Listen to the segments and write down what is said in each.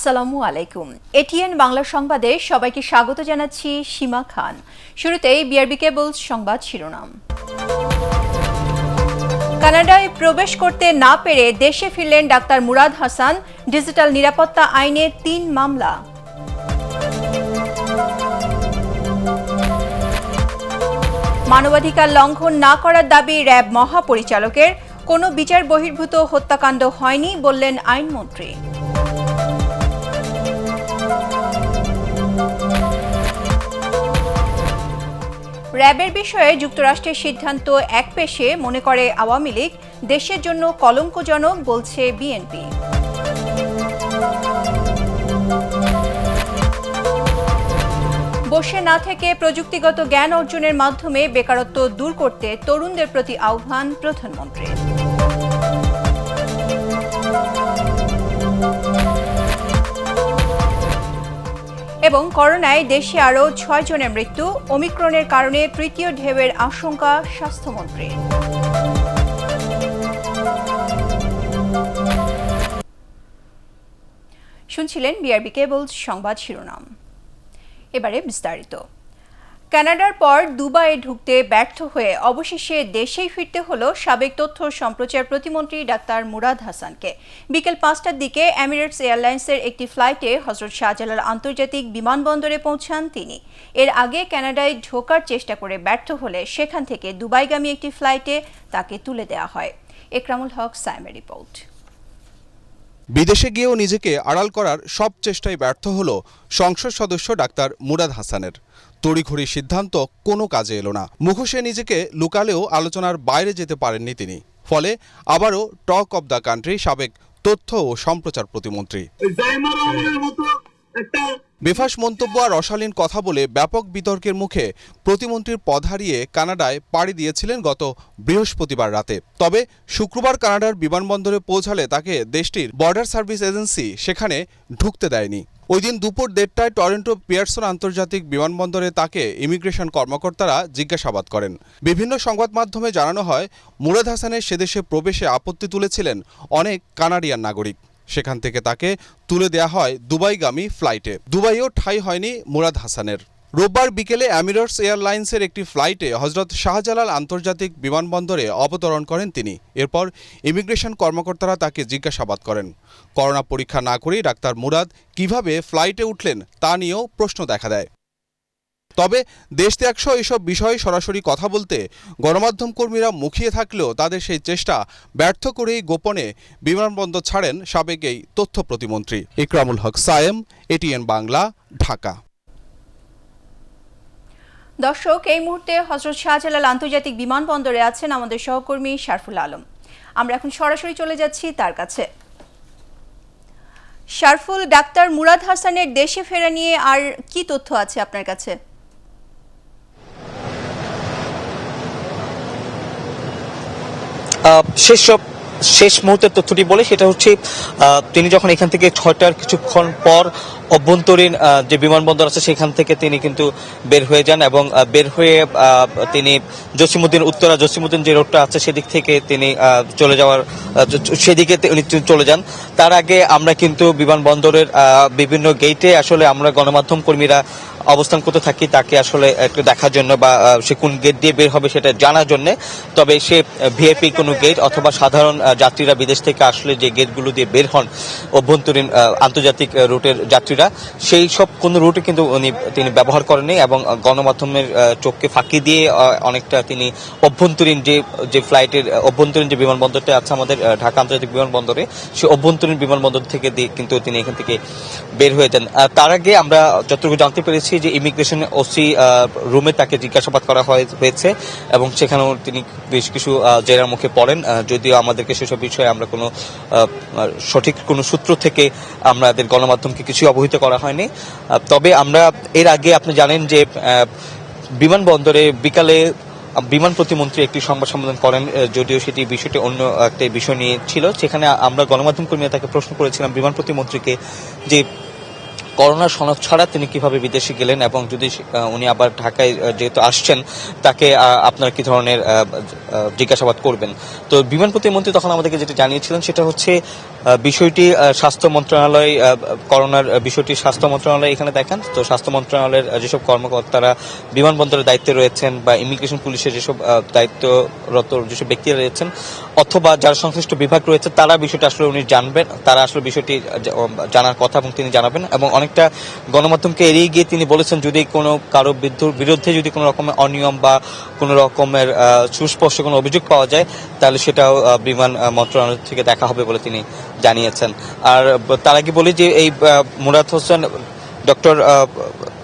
আসসালামু আলাইকুম। এটিএন বাংলা সংবাদে সবাইকে স্বাগত জানাচ্ছি সীমা খান। শুরুতেই বিআরবি কেবলস সংবাদ শিরোনাম। কানাডায় প্রবেশ করতে না পেরে দেশে ফিরলেন ডাক্তার মুরাদ হাসান। ডিজিটাল নিরাপত্তা আইনে ৩ মামলা। মানবাধিকার লঙ্ঘন না করার দাবি র্যাব মহাপরিচালকের। কোনো বিচার বহির্ভূত হত্যাকাণ্ড হয়নি বললেন আইনমন্ত্রী। র্যাবের বিষয়ে যুক্তরাষ্ট্রের সিদ্ধান্ত একপেশে মনে করে আওয়ামী লীগ, দেশের জন্য কলঙ্কজনক বলছে বিএনপি। বসে না থেকে প্রযুক্তিগত জ্ঞান অর্জনের মাধ্যমে বেকারত্ব দূর করতে তরুণদের প্রতি আহ্বান প্রধানমন্ত্রীর। এবং করোনায় দেশে আরও ৬ জনের মৃত্যু, ওমিক্রনের কারণে তৃতীয় ঢেউয়ের আশঙ্কা স্বাস্থ্যমন্ত্রীর। শুনছিলেন বিআরবি কেবলস সংবাদ শিরোনাম। এবারে বিস্তারিত। কানাডার পর দুবাইয়ে ঢুকতে ব্যর্থ হয়ে অবশেষে দেশেই ফিরতে হলো সাবেক তথ্য সম্প্রচার প্রতিমন্ত্রী ডাক্তার মুরাদ হাসানকে। বিকেল ৫টার দিকে এমিরেটস এয়ারলাইন্সের একটি ফ্লাইটে হজরত শাহজালাল আন্তর্জাতিক বিমানবন্দরে পৌঁছান তিনি। এর আগে কানাডায় ঢোকার চেষ্টা করে ব্যর্থ হলে সেখান থেকে দুবাইগামী একটি ফ্লাইটে তাকে তুলে দেওয়া হয়। একরামুল হক সাইমের রিপোর্ট। বিদেশে গিয়েও নিজেকে আড়াল করার সব চেষ্টায় ব্যর্থ হল সংসদ সদস্য ডাক্তার মুরাদ হাসানের। তড়িঘড়ি সিদ্ধান্ত কোনো কাজে এলো না। মুখোশে নিজেকে লুকালেও আলোচনার বাইরে যেতে পারেননি তিনি। ফলে আবারও টক অব দ্য কান্ট্রি সাবেক তথ্য ও সম্প্রচার প্রতিমন্ত্রী। বেফাঁস মন্তব্য আর অশালীন কথা বলে ব্যাপক বিতর্কের মুখে প্রতিমন্ত্রীর পদ হারিয়ে কানাডায় পাড়ি দিয়েছিলেন গত বৃহস্পতিবার রাতে। তবে শুক্রবার কানাডার বিমানবন্দরে পৌঁছালে তাকে দেশটির বর্ডার সার্ভিস এজেন্সি সেখানে ঢুকতে দেয়নি। ওই দিন দুপুর ১:৩০টায় টরন্টো পিয়ারসন আন্তর্জাতিক বিমানবন্দরে তাকে ইমিগ্রেশন কর্মকর্তারা জিজ্ঞাসাবাদ করেন। বিভিন্ন সংবাদ মাধ্যমে জানানো হয়, মুরাদ হাসানের সেদেশে প্রবেশে আপত্তি তুলেছিলেন অনেক কানাডিয়ান নাগরিক। সেখান থেকে তাকে তুলে দেয়া হয় দুবাইগামী ফ্লাইটে। দুবাইও ঠাঁই হয়নি মুরাদ হাসানের। রোববার বিকেলে এমিরেটস এয়ারলাইন্সের একটি ফ্লাইটে হজরত শাহজালাল আন্তর্জাতিক বিমানবন্দরে অবতরণ করেন তিনি। এরপর ইমিগ্রেশন কর্মকর্তারা তাকে জিজ্ঞাসাবাদ করেন। করোনা পরীক্ষা না করেই ডাক্তার মুরাদ কিভাবে ফ্লাইটে উঠলেন তা নিয়েও প্রশ্ন দেখা দেয়। তবে দেশ ত্যাগসহ এসব বিষয়ে সরাসরি কথা বলতে গণমাধ্যম কর্মীরা মুখিয়ে থাকলেও তাদের সেই চেষ্টা ব্যর্থ করেই গোপনে বিমানবন্দর ছাড়েন সাবেক এই তথ্য প্রতিমন্ত্রী। একরামুল হক সায়েম, এটিএন বাংলা, ঢাকা। দর্শক, এই মুহূর্তে হজরত শাহজালাল আন্তর্জাতিক বিমানবন্দরে আছেন আমাদের সহকর্মী শারফুল আলম। আমরা এখন সরাসরি চলে যাচ্ছি তার কাছে। শারফুল, ডাক্তার মুরাদ হাসানের দেশে ফেরা নিয়ে আর কি তথ্য আছে আপনার কাছে? শেষ মুহূর্তের তথ্যটি বলে সেটা হচ্ছে তিনি যখন এখান থেকে ৬টার কিছুক্ষণ পর অভ্যন্তরীণ যে বিমানবন্দর আছে সেখান থেকে তিনি কিন্তু বের হয়ে যান এবং বের হয়ে তিনি উত্তরা জসিমউদ্দিন যে রোডটা আছে সেদিক থেকে তিনি সেদিকে উনি চলে যান। তার আগে আমরা কিন্তু বিমানবন্দরের বিভিন্ন গেটে আসলে আমরা গণমাধ্যম কর্মীরা অবস্থান করতে থাকি তাকে আসলে একটু দেখার জন্য বা সে কোন গেট দিয়ে বের হবে সেটা জানার জন্য। তবে সে ভিআইপি কোনো গেট অথবা সাধারণ যাত্রীরা বিদেশ থেকে আসলে যে গেটগুলো দিয়ে বের হন অভ্যন্তরীণ আন্তর্জাতিক রুটের যাত্রীরা, সেই সব কোনো রুটে কিন্তু তিনি ব্যবহার করেননি এবং গণমাধ্যমের চোখকে ফাঁকি দিয়ে অনেকটা তিনি অভ্যন্তরীণ যে ফ্লাইটের অভ্যন্তরীণ যে বিমানবন্দরটা আছে আমাদের ঢাকা আন্তর্জাতিক বিমানবন্দরে, সেই অভ্যন্তরীণ বিমানবন্দর থেকে কিন্তু তিনি এখান থেকে বের হয়ে যান। তার আগে আমরা যতটুকু জানতে পেরেছি যে ইমিগ্রেশন ওসি রুমে তাকে জিজ্ঞাসাবাদ করা হয়েছে এবং সেখানেও তিনি বেশ কিছু জেরার মুখে পড়েন। যদিও আমাদেরকে সেসব বিষয়ে আমরা কোনো সঠিক কোনো সূত্র থেকে আমাদের গণমাধ্যমকে কিছু অবহিত করা হয়নি। তবে আমরা এর আগে আপনি জানেন যে বিমানবন্দরে বিকালে বিমান প্রতিমন্ত্রী একটি সংবাদ সম্মেলন করেন, যদিও সেটি বিষয়টি অন্য একটা বিষয় নিয়ে ছিল। সেখানে আমরা গণমাধ্যম কর্মীরা তাকে প্রশ্ন করেছিলাম বিমান প্রতিমন্ত্রীকে যে করোনা সনদ ছাড়া তিনি কিভাবে বিদেশে গেলেন এবং যদি উনি আবার ঢাকায় যেহেতু আসছেন তাকে আপনারা কি ধরনের জিজ্ঞাসাবাদ করবেন। তো বিমান প্রতিমন্ত্রী তখন আমাদেরকে যেটা জানিয়েছিলেন সেটা হচ্ছে বিষয়টি স্বাস্থ্য মন্ত্রণালয়, করোনার বিষয়টি স্বাস্থ্য মন্ত্রণালয় এখানে দেখেন। তো স্বাস্থ্য মন্ত্রণালয়ের যেসব কর্মকর্তারা বিমানবন্দরের দায়িত্বে রয়েছেন বা ইমিগ্রেশন পুলিশের যেসব দায়িত্বরত যেসব ব্যক্তিরা রয়েছেন অথবা যারা সংশ্লিষ্ট বিভাগ রয়েছে তারা বিষয়টা আসলে উনি জানবেন, তারা আসলে বিষয়টি জানার কথা এবং তিনি জানাবেন। এবং অনেকটা গণমাধ্যমকে এড়িয়ে গিয়ে তিনি বলেছেন যদি কোনো কারো বিরুদ্ধে যদি কোনো রকমের অনিয়ম বা কোনো রকমের সুস্পষ্ট কোনো অভিযোগ পাওয়া যায় তাহলে সেটাও বিমান মন্ত্রণালয় থেকে দেখা হবে বলে তিনি জানিয়েছেন। আর তার আগে বলি যে এই মুরাদ হোসেন ডক্টর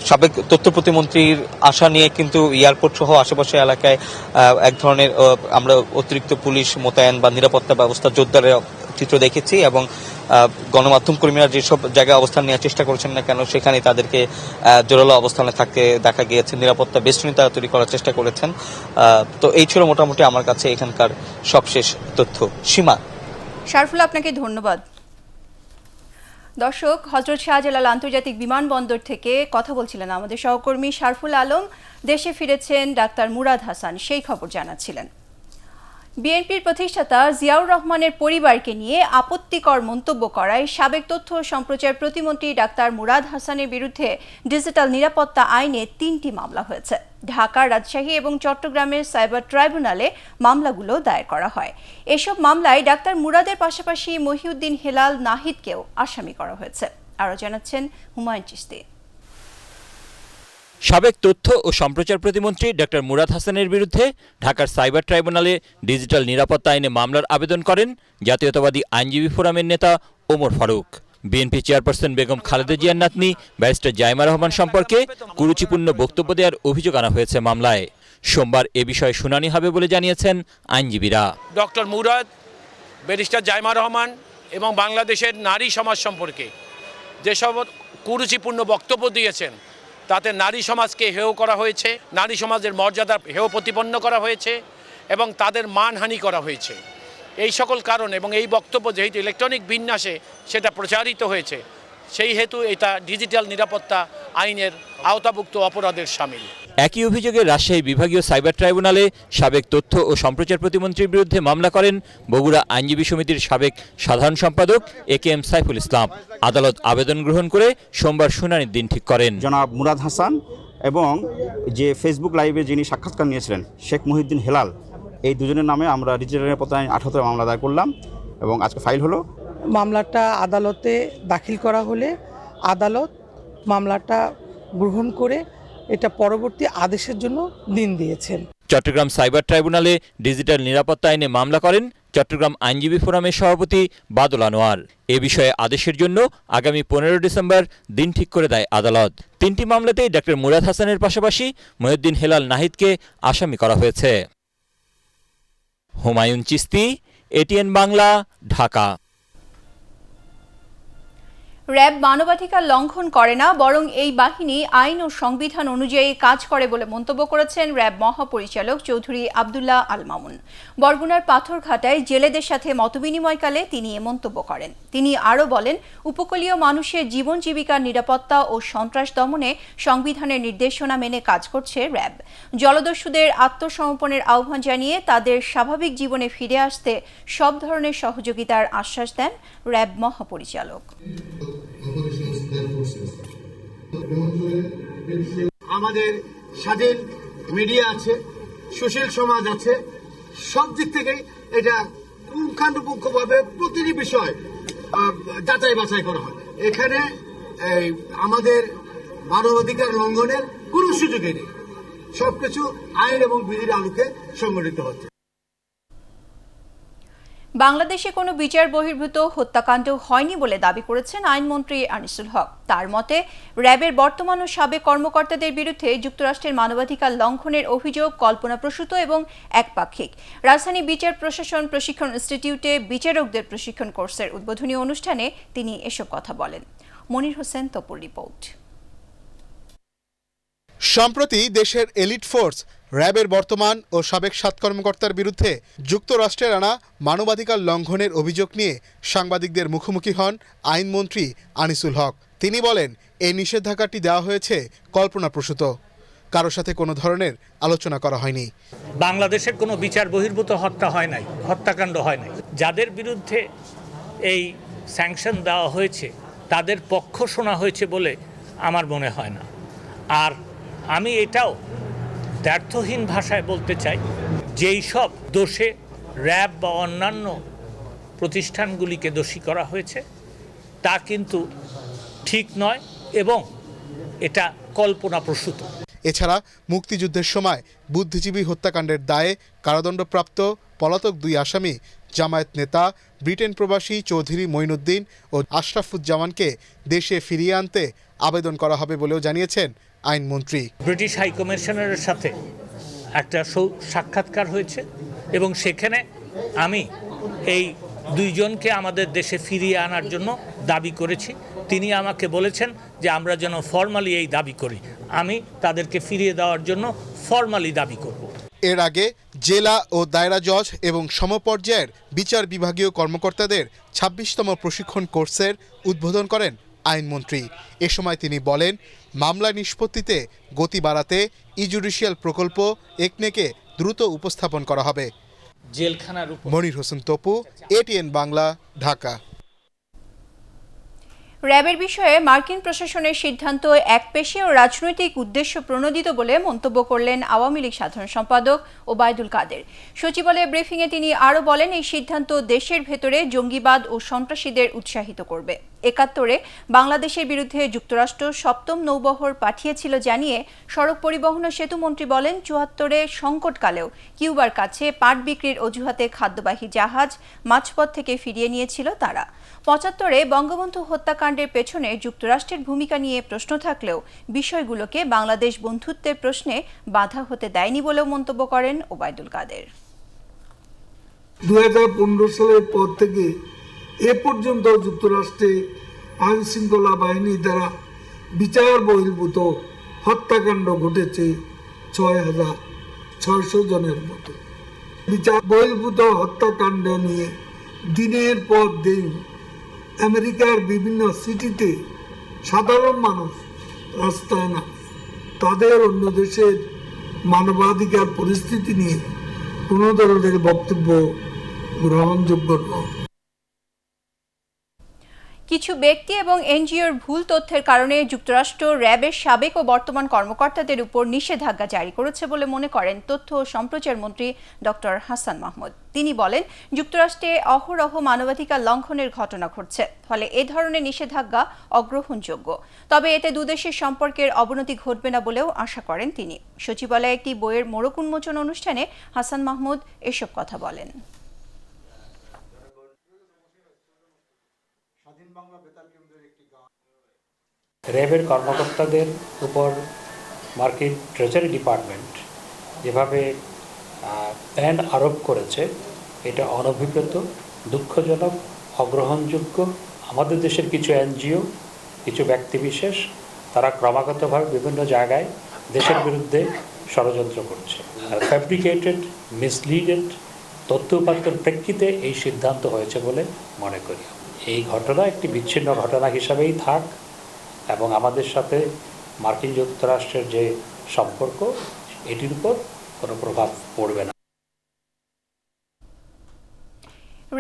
সাবেক তথ্য প্রতিমন্ত্রীর আশা নিয়ে কিন্তু এয়ারপোর্ট সহ আশেপাশের এলাকায় এক ধরনের আমরা অতিরিক্ত পুলিশ মোতায়েন বা নিরাপত্তা ব্যবস্থা জোরদারের চিত্র দেখেছি এবং গণমাধ্যম কর্মীরা যেসব জায়গায় অবস্থান নেওয়ার চেষ্টা করছেন না কেন সেখানে তাদেরকে জোরালো অবস্থানে থাকতে দেখা গিয়েছে, নিরাপত্তা বেষ্টনী তারা তৈরি করার চেষ্টা করেছেন। তো এই ছিল মোটামুটি আমার কাছে এখানকার সবশেষ তথ্য। সীমা। শারফুল, আপনাকে ধন্যবাদ। দর্শক, হযরত শাহজালাল আন্তর্জাতিক বিমানবন্দর থেকে কথা বলছিলেন আমাদের সহকর্মী শারফুল আলম। দেশে ফিরেছেন ডাক্তার মুরাদ হাসান, সেই খবর জানাচ্ছিলেন। বিএনপির প্রতিষ্ঠাতা জিয়াউর রহমানের পরিবারকে নিয়ে আপত্তিকর মন্তব্য করায় সাবেক তথ্য ও সম্প্রচার প্রতিমন্ত্রী ডাক্তার মুরাদ হাসানের বিরুদ্ধে ডিজিটাল নিরাপত্তা আইনে ৩টি মামলা হয়েছে। ঢাকা, রাজশাহী এবং চট্টগ্রামের সাইবার ট্রাইব্যুনালে মামলাগুলো দায়ের করা হয়। এসব মামলায় ডাক্তার মুরাদের পাশাপাশি মহিউদ্দিন হেলাল নাহিদকেও আসামি করা হয়েছে। আরও জানাচ্ছেন হুমায়ুন চিশতি। সাবেক তথ্য ও সম্প্রচার প্রতিমন্ত্রী ডক্টর মুরাদ হাসানের বিরুদ্ধে ঢাকার সাইবার ট্রাইব্যুনালে ডিজিটাল নিরাপত্তা আইনে মামলার আবেদন করেন জাতীয়তাবাদী আইনজীবী ফোরামের নেতা ওমর ফারুক। বিএনপি চেয়ারপারসন বেগম খালেদা জিয়ার নাতনি ব্যারিস্টার জাইমা রহমান সম্পর্কে কুরুচিপূর্ণ বক্তব্য দেওয়ার অভিযোগ আনা হয়েছে মামলায়। সোমবার এ বিষয়ে শুনানি হবে বলে জানিয়েছেন আইনজীবীরা। ডক্টর মুরাদ, ব্যারিস্টার জাইমা রহমান এবং বাংলাদেশের নারী সমাজ সম্পর্কে যেসব কুরুচিপূর্ণ বক্তব্য দিয়েছেন তাতে নারী সমাজকে হেয় করা হয়েছে, নারী সমাজের মর্যাদা হেয় প্রতিপন্ন করা হয়েছে এবং তাদের মানহানি করা হয়েছে। এই সকল কারণ এবং এই বক্তব্য যেহেতু ইলেকট্রনিক বিন্যাসে সেটা প্রচারিত হয়েছে সেই হেতু এটা ডিজিটাল নিরাপত্তা আইনের আওতাভুক্ত অপরাধের শামিল। একই অভিযোগে রাজশাহী বিভাগীয় সাইবার ট্রাইব্যুনালে সাবেক তথ্য ও সম্প্রচার প্রতিমন্ত্রীর বিরুদ্ধে মামলা করেন বগুড়া আইনজীবী সমিতির সাবেক সাধারণ সম্পাদক একেএম সাইফুল ইসলাম। আদালত আবেদন গ্রহণ করে সোমবার শুনানির দিন ঠিক করেন। জনাব মুরাদ হাসান এবং যে ফেসবুক লাইভে যিনি সাক্ষাৎকার নিয়েছিলেন শেখ মহিউদ্দিন হেলাল, এই দুজনের নামে আমরা ডিজিটাল নিরাপত্তা আইন ৭৮ মামলা দায়ের করলাম এবং আজকে ফাইল হলো। মামলাটা আদালতে দাখিল করা হলে আদালত মামলাটা গ্রহণ করে এটা পরবর্তী আদেশের জন্য দিন দিয়েছেন। চট্টগ্রাম সাইবার ট্রাইব্যুনালে ডিজিটাল নিরাপত্তা আইনে মামলা করেন চট্টগ্রাম আইনজীবী ফোরামের সভাপতি বাদল আনোয়ার। এ বিষয়ে আদেশের জন্য আগামী 15 ডিসেম্বর দিন ঠিক করে দেয় আদালত। 3টি মামলাতেই ডক্টর মুরাদ হাসানের পাশাপাশি মহিউদ্দিন হেলাল নাহিদকে আসামি করা হয়েছে। হুমায়ুন চিশতি, এটিএন বাংলা, ঢাকা। র্যাব মানবাধিকার লঙ্ঘন করে না, বরং এই বাহিনী আইন ও সংবিধান অনুযায়ী কাজ করে বলে মন্তব্য করেছেন র্যাব মহাপরিচালক চৌধুরী আব্দুল্লাহ আল মামুন। বরগুনার পাথরঘাটায় জেলেদের সাথে মতবিনিময়কালে তিনি এ মন্তব্য করেন। তিনি আরও বলেন, উপকূলীয় মানুষের জীবন জীবিকার নিরাপত্তা ও সন্ত্রাস দমনে সংবিধানের নির্দেশনা মেনে কাজ করছে র্যাব। জলদস্যুদের আত্মসমর্পণের আহ্বান জানিয়ে তাদের স্বাভাবিক জীবনে ফিরে আসতে সব ধরনের সহযোগিতার আশ্বাস দেন র্যাব মহাপরিচালক। আমাদের স্বাধীন মিডিয়া আছে, সুশীল সমাজ আছে, সব দিক থেকে এটা পুঙ্খানুপুঙ্খভাবে প্রতিটি বিষয় যাচাই বাছাই করা হয়। এখানে আমাদের মানবাধিকার লঙ্ঘনের কোনো সুযোগই নেই, সবকিছু আইন এবং বিধির আলোকে সংগঠিত হচ্ছে। বাংলাদেশে কোনো বিচার বহির্ভূত হত্যাকাণ্ড হয়নি বলে দাবি করেছেন আইনমন্ত্রী আনিসুল হক। তার মতে, র্যাবের বর্তমান ও সাবেক কর্মকর্তাদের বিরুদ্ধে যুক্তরাষ্ট্রের মানবাধিকার লঙ্ঘনের অভিযোগ কল্পনাপ্রসূত এবং একপাক্ষিক। রাজধানী বিচার প্রশাসন প্রশিক্ষণ ইনস্টিটিউটে বিচারকদের প্রশিক্ষণ কোর্সের উদ্বোধনী অনুষ্ঠানে তিনি এসব কথা বলেন। মনির হোসেন তপুর রিপোর্ট। সম্প্রতি দেশের এলিট ফোর্স র্যাবের বর্তমান ও সাবেক 7 কর্মকর্তার বিরুদ্ধে যুক্তরাষ্ট্রের আনা মানবাধিকার লঙ্ঘনের অভিযোগ নিয়ে সাংবাদিকদের মুখোমুখি হন আইনমন্ত্রী আনিসুল হক। তিনি বলেন এই নিষেধাজ্ঞাটি দেওয়া হয়েছে কল্পনাপ্রসূত, কারোর সাথে কোনো ধরনের আলোচনা করা হয়নি। বাংলাদেশের কোনো বিচার বহির্ভূত হত্যা হয় নাই, হত্যাকাণ্ড হয় নাই। যাদের বিরুদ্ধে এই স্যাংশন দেওয়া হয়েছে তাদের পক্ষ শোনা হয়েছে বলে আমার মনে হয় না। আর আমি এটাও দ্ব্যর্থহীন ভাষায় বলতে চাই, যেই সব দোষে র্যাব বা অন্যান্য প্রতিষ্ঠানগুলিকে দোষী করা হয়েছে তা কিন্তু ঠিক নয় এবং এটা কল্পনাপ্রসূত। এছাড়া মুক্তিযুদ্ধের সময় বুদ্ধিজীবী হত্যাকাণ্ডের দায়ে কারাদণ্ডপ্রাপ্ত পলাতক 2 আসামি জামায়াত নেতা ব্রিটেন প্রবাসী চৌধুরী মঈনুদ্দিন ও আশরাফুজ্জামানকে দেশে ফিরিয়ে আনতে আবেদন করা হবে বলেও জানিয়েছেন আইনমন্ত্রী। ব্রিটিশ হাই কমিশনারের সাথে একটা সাক্ষাৎকার হয়েছে এবং সেখানে আমি এই 2 জনকে আমাদের দেশে ফিরিয়ে আনার জন্য দাবি করেছি। তিনি আমাকে বলেছেন যে আমরা যেন ফর্মালি এই দাবি করি। আমি তাদেরকে ফিরিয়ে দেওয়ার জন্য ফর্মালি দাবি করব। এর আগে জেলা ও দায়রা জজ এবং সমপর্যায়ের বিচার বিভাগীয় কর্মকর্তাদের 26তম প্রশিক্ষণ কোর্সের উদ্বোধন করেন আইনমন্ত্রী। এ সময় তিনি বলেন, মামলা নিষ্পত্তিতে গতি বাড়াতে ই-জুডিশিয়াল প্রকল্প একনেকে দ্রুত উপস্থাপন করা হবে। জেলখানার উপর মনির হোসেন তপু, এটিএন বাংলা, ঢাকা। র্যাবের বিষয়ে মার্কিন প্রশাসনের সিদ্ধান্ত একপেশে ও রাজনৈতিক উদ্দেশ্য প্রণোদিত বলে মন্তব্য করলেন আওয়ামী লীগ সাধারণ সম্পাদক ওবায়দুল কাদের। সচিবালয়ে ব্রিফিংয়ে তিনি আরও বলেন, এই সিদ্ধান্ত দেশের ভেতরে জঙ্গিবাদ ও সন্ত্রাসীদের উৎসাহিত করবে। ৭১-এ বাংলাদেশের বিরুদ্ধে যুক্তরাষ্ট্র ৭ম নৌবহর পাঠিয়েছিল জানিয়ে সড়ক পরিবহন ও সেতুমন্ত্রী বলেন, ৭৪-এ সংকটকালেও কিউবার কাছে পাট বিক্রির অজুহাতে খাদ্যবাহী জাহাজ মাঝপথ থেকে ফিরিয়ে নিয়েছিল তারা। ৭৫-এ বঙ্গবন্ধু হত্যাকাণ্ডের পেছনে যুক্তরাষ্ট্রের ভূমিকা নিয়ে প্রশ্ন থাকলেও বিষয়গুলোকে বাংলাদেশ বন্ধুত্বের প্রশ্নে বাধা হতে দেয়নি বলেও মন্তব্য করেন ওবায়দুল কাদের। ২০১৫ সালের পর থেকে এ পর্যন্ত যুক্তরাষ্ট্রে আইন শৃঙ্খলা বাহিনী দ্বারা বিচার বহির্ভূত হত্যাকাণ্ড ঘটেছে ৬,৬০০ জনের মতো। বিচার বহির্ভূত হত্যাকাণ্ড নিয়ে দিনের পর দিন আমেরিকার বিভিন্ন সিটিতে সাধারণ মানুষ রাস্তায় না, তাদের অন্য দেশের মানবাধিকার পরিস্থিতি নিয়ে কোনো ধরনের বক্তব্য গ্রহণযোগ্য নয়। কিছু ব্যক্তি এবং এনজিওর ভুল তথ্যের কারণে যুক্তরাষ্ট্র র্যাবের সাবেক ও বর্তমান কর্মকর্তাদের উপর নিষেধাজ্ঞা জারি করেছে বলে মনে করেন তথ্য ও সম্প্রচার মন্ত্রী ডক্টর হাসান মাহমুদ। তিনি বলেন, যুক্তরাষ্ট্রে অহরহ মানবাধিকার লঙ্ঘনের ঘটনা ঘটছে, ফলে এ ধরনের নিষেধাজ্ঞা অগ্রহণযোগ্য। তবে এতে দুদেশের সম্পর্কের অবনতি ঘটবে না বলেও আশা করেন তিনি। সচিবালয়ে একটি বইয়ের মোড়ক উন্মোচন অনুষ্ঠানে হাসান মাহমুদ এসব কথা বলেন। র্যাবের কর্মকর্তাদের উপর মার্কিন ট্রেজারি ডিপার্টমেন্ট যেভাবে ব্যান আরোপ করেছে, এটা অনভিপ্রেত, দুঃখজনক, অগ্রহণযোগ্য। আমাদের দেশের কিছু এনজিও, কিছু ব্যক্তিবিশেষ, তারা ক্রমাগতভাবে বিভিন্ন জায়গায় দেশের বিরুদ্ধে ষড়যন্ত্র করছে। ফ্যাব্রিকেটেড, মিসলিডেড তথ্য উপাত্তের প্রেক্ষিতে এই সিদ্ধান্ত হয়েছে বলে মনে করি। এই ঘটনা একটি বিচ্ছিন্ন ঘটনা হিসাবেই থাক এবং আমাদের সাথে মার্কিন যুক্তরাষ্ট্রের যে সম্পর্ক, এটির উপর কোনো প্রভাব পড়বে না।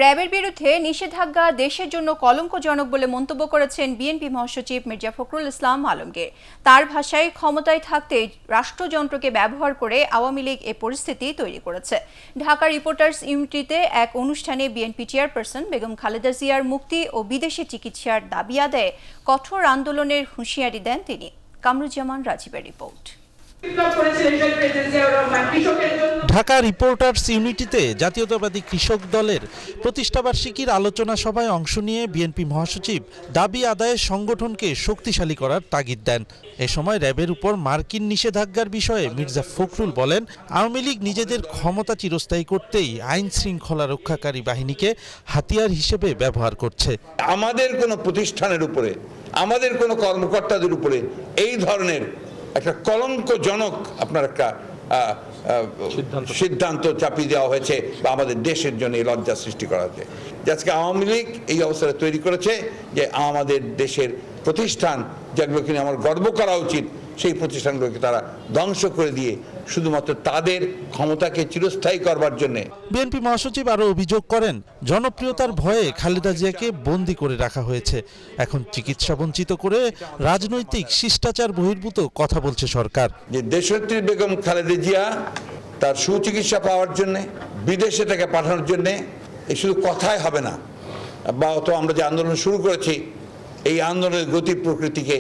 র্যাবের বিরুদ্ধে নিষেধাজ্ঞা দেশের জন্য কলঙ্কজনক বলে মন্তব্য করেছেন বিএনপি মহাসচিব মির্জা ফখরুল ইসলাম আলমগীর। তার ভাষায়, ক্ষমতায় থাকতে রাষ্ট্রযন্ত্রকে ব্যবহার করে আওয়ামী লীগ এ পরিস্থিতি তৈরি করেছে। ঢাকা রিপোর্টার্স ইউনিটিতে এক অনুষ্ঠানে বিএনপি চেয়ারপারসন বেগম খালেদা জিয়ার মুক্তি ও বিদেশে চিকিৎসার দাবি আদায়ে কঠোর আন্দোলনের হুঁশিয়ারি দেন তিনি। কামরুজ্জামান রাজীবের রিপোর্ট। ঢাকা রিপোর্টার্স ইউনিটিতে জাতীয়তাবাদী কৃষক দলের প্রতিষ্ঠাবার্ষিকীর আলোচনা সভায় অংশ নিয়ে বিএনপি মহাসচিব দাবি আদায়ে সংগঠনকে শক্তিশালী করার তাগিদ দেন। এ সময় র্যাবের উপর মার্কিন নিষেধাজ্ঞার বিষয়ে মির্জা ফখরুল বলেন, আওয়ামী লীগ নিজেদের ক্ষমতা চিরস্থায়ী করতেই আইন শৃঙ্খলা রক্ষাকারী বাহিনীকে হাতিয়ার হিসেবে ব্যবহার করছে। আমাদের কোনো প্রতিষ্ঠানের উপরে, আমাদের কোনো কর্মকর্তাদের উপরে এই ধরনের একটা কলঙ্কজনক আপনার একটা সিদ্ধান্ত চাপিয়ে দেওয়া হয়েছে বা আমাদের দেশের জন্য লজ্জা সৃষ্টি করা হয়েছে। আজকে আওয়ামী লীগ এই অবস্থা তৈরি করেছে যে আমাদের দেশের প্রতিষ্ঠান যেগুলোকে নিয়ে আমার গর্ব করা উচিত, সেই প্রতিষ্ঠানগুলোকে তারা ধ্বংস করে দিয়ে শুধুমাত্র তাদের ক্ষমতাকে চিরস্থায়ী করবার জন্য। বিএনপি মহাসচিব আরও অভিযোগ করেন, জনপ্রিয়তার ভয়ে খালেদা জিয়াকে বন্দী করে রাখা হয়েছে। এখন চিকিৎসা বঞ্চিত করে রাজনৈতিক শিষ্টাচার বহির্ভূত কথা বলছে সরকার। যে দেশনেত্রী বেগম খালেদা জিয়া তার সুচিকিৎসা পাওয়ার জন্য বিদেশে তাকে পাঠানোর জন্য এই শুধু কথাই হবে না, বা তো আমরা যে আন্দোলন শুরু করেছি এই আন্দোলনের গতি প্রকৃতিকে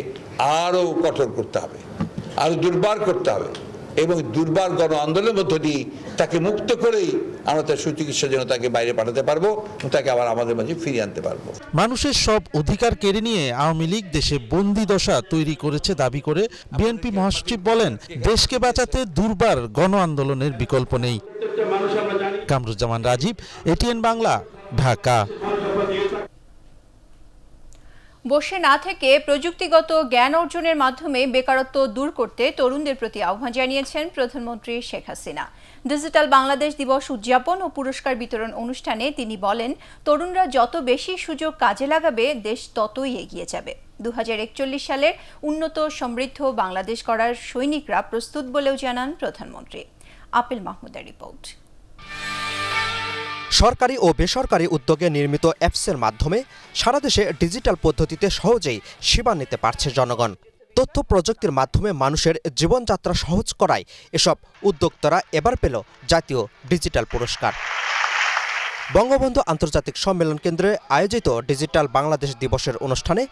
আরও কঠোর করতে হবে, আরও দুর্বার করতে হবে, এবং দুর্বার গণ আন্দোলনের মধ্য দিয়ে তাকে মুক্ত করেই আমরা তার সুচিকিৎসার জন্য তাকে বাইরে পাঠাতে পারবো, তাকে আবার আমাদের মাঝে ফিরিয়ে আনতে পারবো। মানুষের সব অধিকার কেড়ে নিয়ে আওয়ামী লীগ দেশে বন্দি দশা তৈরি করেছে দাবি করে বিএনপি মহাসচিব বলেন, দেশকে বাঁচাতে দুর্বার গণ আন্দোলনের বিকল্প নেই। কামরুজ্জামান রাজীব, এটিএন বাংলা, ঢাকা। বসে না থেকে প্রযুক্তিগত জ্ঞান অর্জনের মাধ্যমে বেকারত্ব দূর করতে তরুণদের প্রতি আহ্বান জানিয়েছেন প্রধানমন্ত্রী শেখ হাসিনা। ডিজিটাল বাংলাদেশ দিবস উদযাপন ও পুরস্কার বিতরণ অনুষ্ঠানে তিনি বলেন, তরুণরা যত বেশি সুযোগ কাজে লাগাবে দেশ ততই এগিয়ে যাবে। 2041 সালের উন্নত সমৃদ্ধ বাংলাদেশ গড়ার সৈনিকরা প্রস্তুত বলেও জানান প্রধানমন্ত্রী। আপিল মাহমুদের রিপোর্ট। সরকারি ও বেসরকারি উদ্যোগে নির্মিত অ্যাপসের মাধ্যমে সারা দেশে ডিজিটাল পদ্ধতিতে সহজেই সেবা নিতে পারছে জনগণ। তথ্য প্রযুক্তির মাধ্যমে মানুষের জীবনযাত্রা সহজ করায় এসব উদ্যোক্তারা এবার পেল জাতীয় ডিজিটাল পুরস্কার। বঙ্গবন্ধু আন্তর্জাতিক সম্মেলন কেন্দ্রে আয়োজিত ডিজিটাল বাংলাদেশ দিবসের অনুষ্ঠানে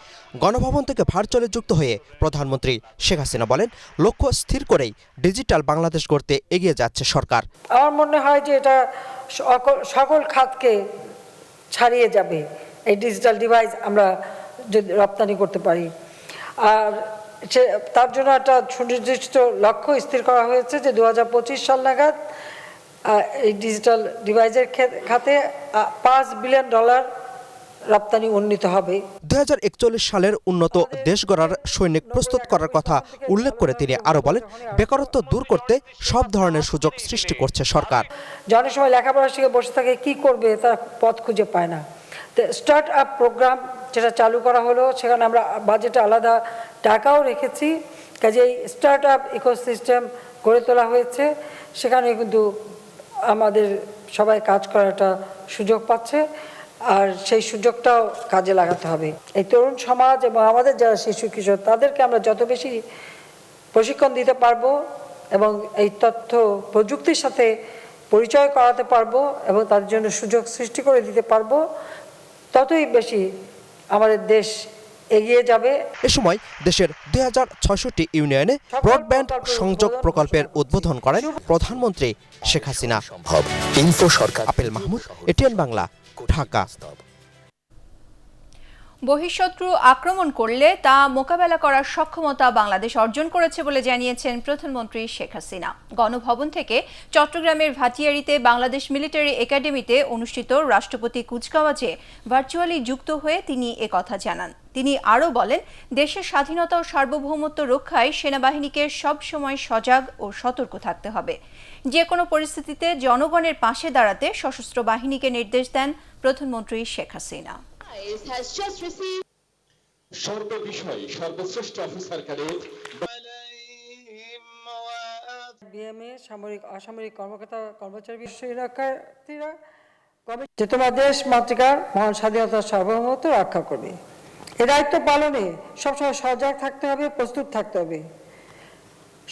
গণভবন থেকে ভার্চুয়ালি যুক্ত হয়ে প্রধানমন্ত্রী শেখ হাসিনা বলেন, লক্ষ্য স্থির করেই ডিজিটাল বাংলাদেশ গড়তে এগিয়ে যাচ্ছে সরকার। আমার মনে হয় যে এটা সকল খাতকে ছাড়িয়ে যাবে এই ডিজিটাল ডিভাইস আমরা যদি রপ্তানি করতে পারি। আর তার জন্য একটা সুনির্দিষ্ট লক্ষ্য স্থির করা হয়েছে যে 2025 সাল নাগাদ এই ডিজিটাল ডিভাইসের খাতে $5 বিলিয়ন রপ্তানি উন্নীত হবে। 2041 সালের উন্নত দেশ গড়ার সৈনিক প্রস্তুত করার কথা উল্লেখ করে তিনি আরো বলেন, বেকারত্ব দূর করতে সব ধরনের সুযোগ সৃষ্টি করছে সরকার। অনেক সময় লেখাপড়া শিখে বসে থাকে, কি করবে তার পথ খুঁজে পায় না। স্টার্ট আপ প্রোগ্রাম যেটা চালু করা হলো, সেখানে আমরা বাজেটে আলাদা টাকাও রেখেছি, কাজেই স্টার্ট আপ ইকোসিস্টেম গড়ে তোলা হয়েছে। সেখানে কিন্তু আমাদের সবাই কাজ করার একটা সুযোগ পাচ্ছে, আর সেই সুযোগটাও কাজে লাগাতে হবে। এই তরুণ সমাজ এবং আমাদের যারা শিশু কিশোর তাদেরকে আমরা যত বেশি প্রশিক্ষণ দিতে পারবো এবং এই তথ্য প্রযুক্তির সাথে পরিচয় করাতে পারবো এবং তাদের জন্য সুযোগ সৃষ্টি করে দিতে পারবো, ততই বেশি আমাদের দেশ এগিয়ে যাবে। এ সময় দেশের 2660 ইউনিয়নে ব্রডব্যান্ড সংযোগ প্রকল্পের উদ্বোধন করেন প্রধানমন্ত্রী শেখ হাসিনা। আপিল মাহমুদ, এটিএন বাংলা, ঢাকা। বহিঃশত্রু আক্রমণ করলে তা মোকাবেলা করার সক্ষমতা বাংলাদেশ অর্জন করেছে বলে জানিয়েছেন প্রধানমন্ত্রী শেখ হাসিনা। গণভবন থেকে চট্টগ্রামের ভাটিয়ারীতে বাংলাদেশ মিলিটারি একাডেমিতে অনুষ্ঠিত রাষ্ট্রপতি কুচকাওয়াজে ভার্চুয়ালি যুক্ত হয়ে তিনি একথা জানান। তিনি আরও বলেন, দেশের স্বাধীনতা ও সার্বভৌমত্ব রক্ষায় সেনাবাহিনীকে সব সময় সজাগ ও সতর্ক থাকতে হবে। যে কোনো পরিস্থিতিতে জনগণের পাশে দাঁড়াতে সশস্ত্র বাহিনীকে নির্দেশ দেন প্রধানমন্ত্রী শেখ হাসিনা। বিএমএ সামরিক অসামরিক কর্মকর্তা কর্মচারী শিক্ষার্থীরা যে তোমার দেশ মাতৃকার মহান স্বাধীনতা সার্বভৌমত্ব রক্ষা করবে। এই দায়িত্ব পালনে সবসময় সজাগ থাকতে হবে, প্রস্তুত থাকতে হবে।